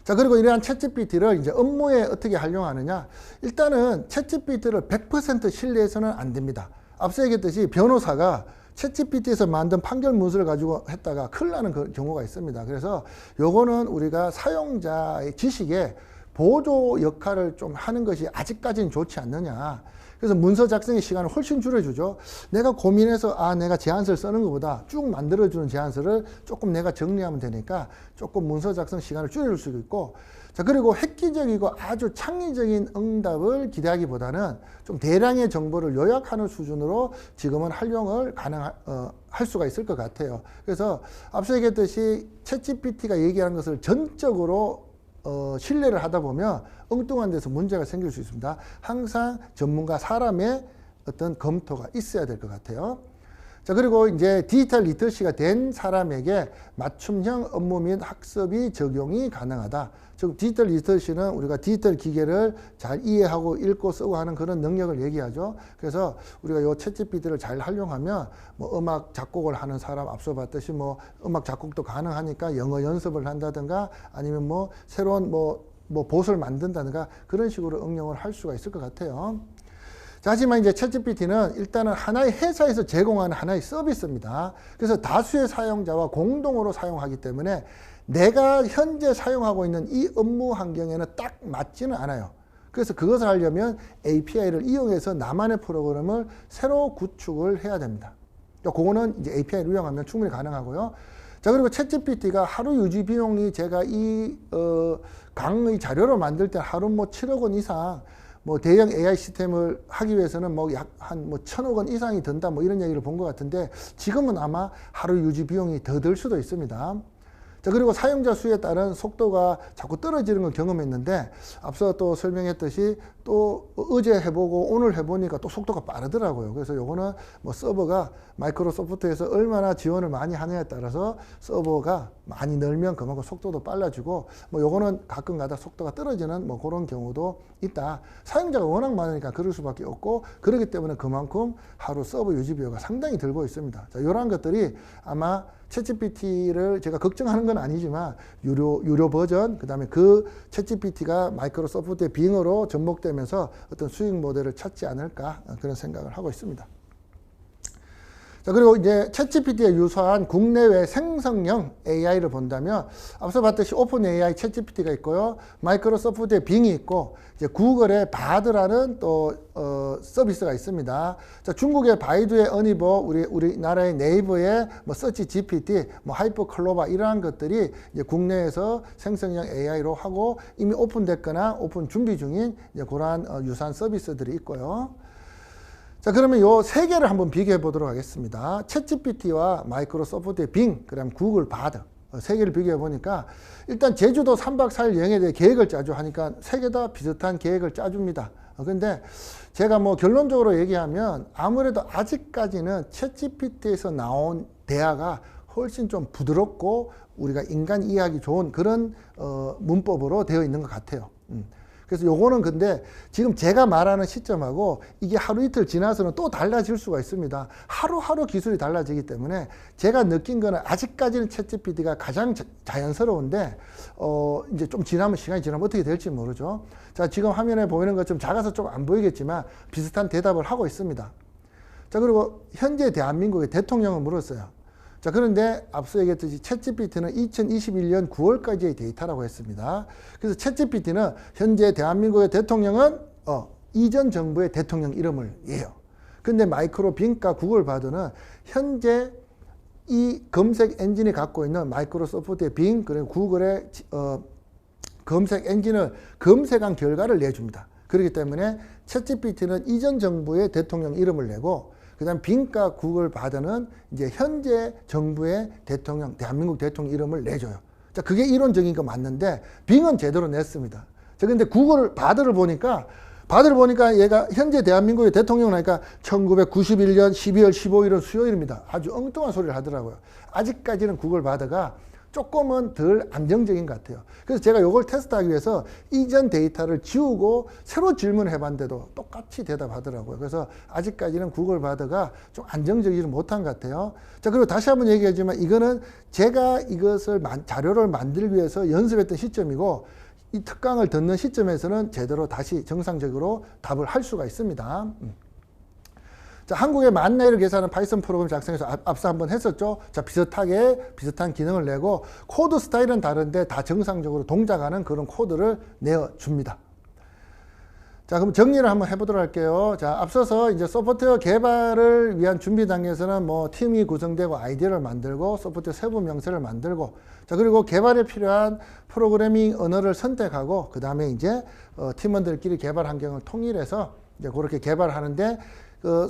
자, 그리고 이러한 챗GPT를 이제 업무에 어떻게 활용하느냐? 일단은 챗GPT를 100% 신뢰해서는 안 됩니다. 앞서 얘기했듯이 변호사가 챗GPT에서 만든 판결문서를 가지고 했다가 큰일 나는 그 경우가 있습니다. 그래서 요거는 우리가 사용자의 지식에 보조 역할을 좀 하는 것이 아직까지는 좋지 않느냐. 그래서 문서 작성의 시간을 훨씬 줄여주죠. 내가 고민해서 내가 제안서를 쓰는 것보다 쭉 만들어주는 제안서를 조금 내가 정리하면 되니까 조금 문서 작성 시간을 줄일 수도 있고, 자, 그리고 획기적이고 아주 창의적인 응답을 기대하기보다는 좀 대량의 정보를 요약하는 수준으로 지금은 활용을 할 수가 있을 것 같아요. 그래서 앞서 얘기했듯이 챗GPT가 얘기하는 것을 전적으로 신뢰를 하다 보면 엉뚱한 데서 문제가 생길 수 있습니다. 항상 전문가 사람의 어떤 검토가 있어야 될 것 같아요. 자, 그리고 이제 디지털 리터시가 된 사람에게 맞춤형 업무 및 학습이 적용이 가능하다. 즉 디지털 리터시는 우리가 디지털 기계를 잘 이해하고 읽고 쓰고 하는 그런 능력을 얘기하죠. 그래서 우리가 이 챗GPT를 잘 활용하면 뭐 음악 작곡을 하는 사람 앞서 봤듯이 뭐 음악 작곡도 가능하니까 영어 연습을 한다든가 아니면 뭐 새로운 뭐 봇을 만든다든가 그런 식으로 응용을 할 수가 있을 것 같아요. 자, 하지만 이제 챗GPT는 일단은 하나의 회사에서 제공하는 하나의 서비스입니다. 그래서 다수의 사용자와 공동으로 사용하기 때문에 내가 현재 사용하고 있는 이 업무 환경에는 딱 맞지는 않아요. 그래서 그것을 하려면 API를 이용해서 나만의 프로그램을 새로 구축을 해야 됩니다. 그거는 이제 API를 이용하면 충분히 가능하고요. 자, 그리고 챗GPT가 하루 유지 비용이 제가 이 강의 자료를 만들 때 하루 뭐 7억 원 이상 뭐 대형 AI 시스템을 하기 위해서는 뭐 약 한 뭐 1,000억 원 이상이 든다 뭐 이런 얘기를 본 것 같은데 지금은 아마 하루 유지 비용이 더 들 수도 있습니다. 자, 그리고 사용자 수에 따른 속도가 자꾸 떨어지는 걸 경험했는데 앞서 또 설명했듯이 또 어제 해보고 오늘 해보니까 또 속도가 빠르더라고요. 그래서 요거는 뭐 서버가 마이크로소프트에서 얼마나 지원을 많이 하느냐에 따라서 서버가 많이 늘면 그만큼 속도도 빨라지고 뭐 요거는 가끔 가다 속도가 떨어지는 뭐 그런 경우도 있다. 사용자가 워낙 많으니까 그럴 수밖에 없고 그렇기 때문에 그만큼 하루 서버 유지비가 상당히 들고 있습니다. 자, 이러한 것들이 아마 챗GPT를 제가 걱정하는 건 아니지만 유료 버전 그다음에 그 챗GPT가 마이크로소프트의 빙으로 접목되면서 어떤 수익 모델을 찾지 않을까 그런 생각을 하고 있습니다. 자, 그리고 이제 챗GPT에 유사한 국내외 생성형 AI를 본다면 앞서 봤듯이 오픈 AI 챗GPT가 있고요. 마이크로소프트의 빙이 있고 이제 구글의 바드라는 또 서비스가 있습니다. 자, 중국의 바이두의 어니버, 우리나라의 네이버의 뭐 서치 GPT, 뭐 하이퍼 클로바 이러한 것들이 이제 국내에서 생성형 AI로 하고 이미 오픈됐거나 오픈 준비 중인 이제 그러한 유사한 서비스들이 있고요. 자, 그러면 요 세 개를 한번 비교해 보도록 하겠습니다. 챗GPT와 마이크로소프트의 빙, 그다음 구글 바드 세 개를 비교해 보니까 일단 제주도 3박 4일 여행에 대해 계획을 짜줘 하니까 세 개 다 비슷한 계획을 짜줍니다. 근데 제가 뭐 결론적으로 얘기하면 아무래도 아직까지는 챗GPT에서 나온 대화가 훨씬 좀 부드럽고 우리가 인간 이해하기 좋은 그런 문법으로 되어 있는 것 같아요. 그래서 요거는 근데 지금 제가 말하는 시점하고 이게 하루 이틀 지나서는 또 달라질 수가 있습니다. 하루하루 기술이 달라지기 때문에 제가 느낀 거는 아직까지는 챗GPT가 가장 자연스러운데 이제 좀 지나면 시간이 지나면 어떻게 될지 모르죠. 자, 지금 화면에 보이는 것처럼 작아서 좀 안 보이겠지만 비슷한 대답을 하고 있습니다. 자, 그리고 현재 대한민국의 대통령을 물었어요. 자, 그런데 앞서 얘기했듯이 챗GPT는 2021년 9월까지의 데이터라고 했습니다. 그래서 챗GPT는 현재 대한민국의 대통령은 이전 정부의 대통령 이름을 예요. 근데 마이크로 빙과 구글 바드는 현재 이 검색 엔진이 갖고 있는 마이크로소프트의 빙 그리고 구글의 검색 엔진을 검색한 결과를 내줍니다. 그렇기 때문에 챗GPT는 이전 정부의 대통령 이름을 내고 그다음 빙과 구글 바드는 이제 현재 정부의 대통령, 대한민국 대통령 이름을 내줘요. 자, 그게 이론적인 거 맞는데 빙은 제대로 냈습니다. 자, 근데 구글 바드를 보니까 얘가 현재 대한민국의 대통령 하니까 1991년 12월 15일은 수요일입니다. 아주 엉뚱한 소리를 하더라고요. 아직까지는 구글 바드가 조금은 덜 안정적인 것 같아요. 그래서 제가 이걸 테스트하기 위해서 이전 데이터를 지우고 새로 질문을 해봤는데도 똑같이 대답하더라고요. 그래서 아직까지는 구글 바드가 좀 안정적이지 못한 것 같아요. 자, 그리고 다시 한번 얘기하지만 이거는 제가 이것을 자료를 만들기 위해서 연습했던 시점이고 이 특강을 듣는 시점에서는 제대로 다시 정상적으로 답을 할 수가 있습니다. 자, 한국의 만 나이를 계산하는 파이썬 프로그램 작성해서 앞서 한번 했었죠. 자, 비슷한 기능을 내고 코드 스타일은 다른데 다 정상적으로 동작하는 그런 코드를 내어줍니다. 자, 그럼 정리를 한번 해보도록 할게요. 자, 앞서서 이제 소프트웨어 개발을 위한 준비 단계에서는 뭐 팀이 구성되고 아이디어를 만들고 소프트웨어 세부 명세를 만들고 자, 그리고 개발에 필요한 프로그래밍 언어를 선택하고 그 다음에 이제 팀원들끼리 개발 환경을 통일해서 이제 그렇게 개발하는데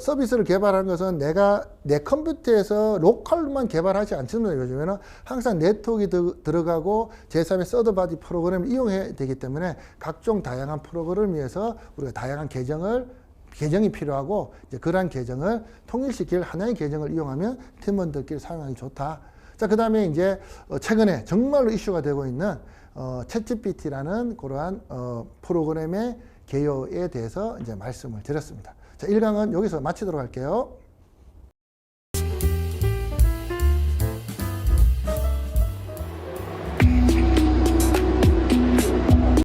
서비스를 개발하는 것은 내가 내 컴퓨터에서 로컬만 개발하지 않습니다. 요즘에는 항상 네트워크가 들어가고 제3의 서드바디 프로그램을 이용해야 되기 때문에 각종 다양한 프로그램을 위해서 우리가 다양한 계정이 필요하고 이제 그러한 계정을 통일시킬 하나의 계정을 이용하면 팀원들끼리 사용하기 좋다. 자, 그 다음에 이제 최근에 정말로 이슈가 되고 있는 챗GPT라는 그러한 프로그램의 개요에 대해서 이제 말씀을 드렸습니다. 자, 1강은 여기서 마치도록 할게요.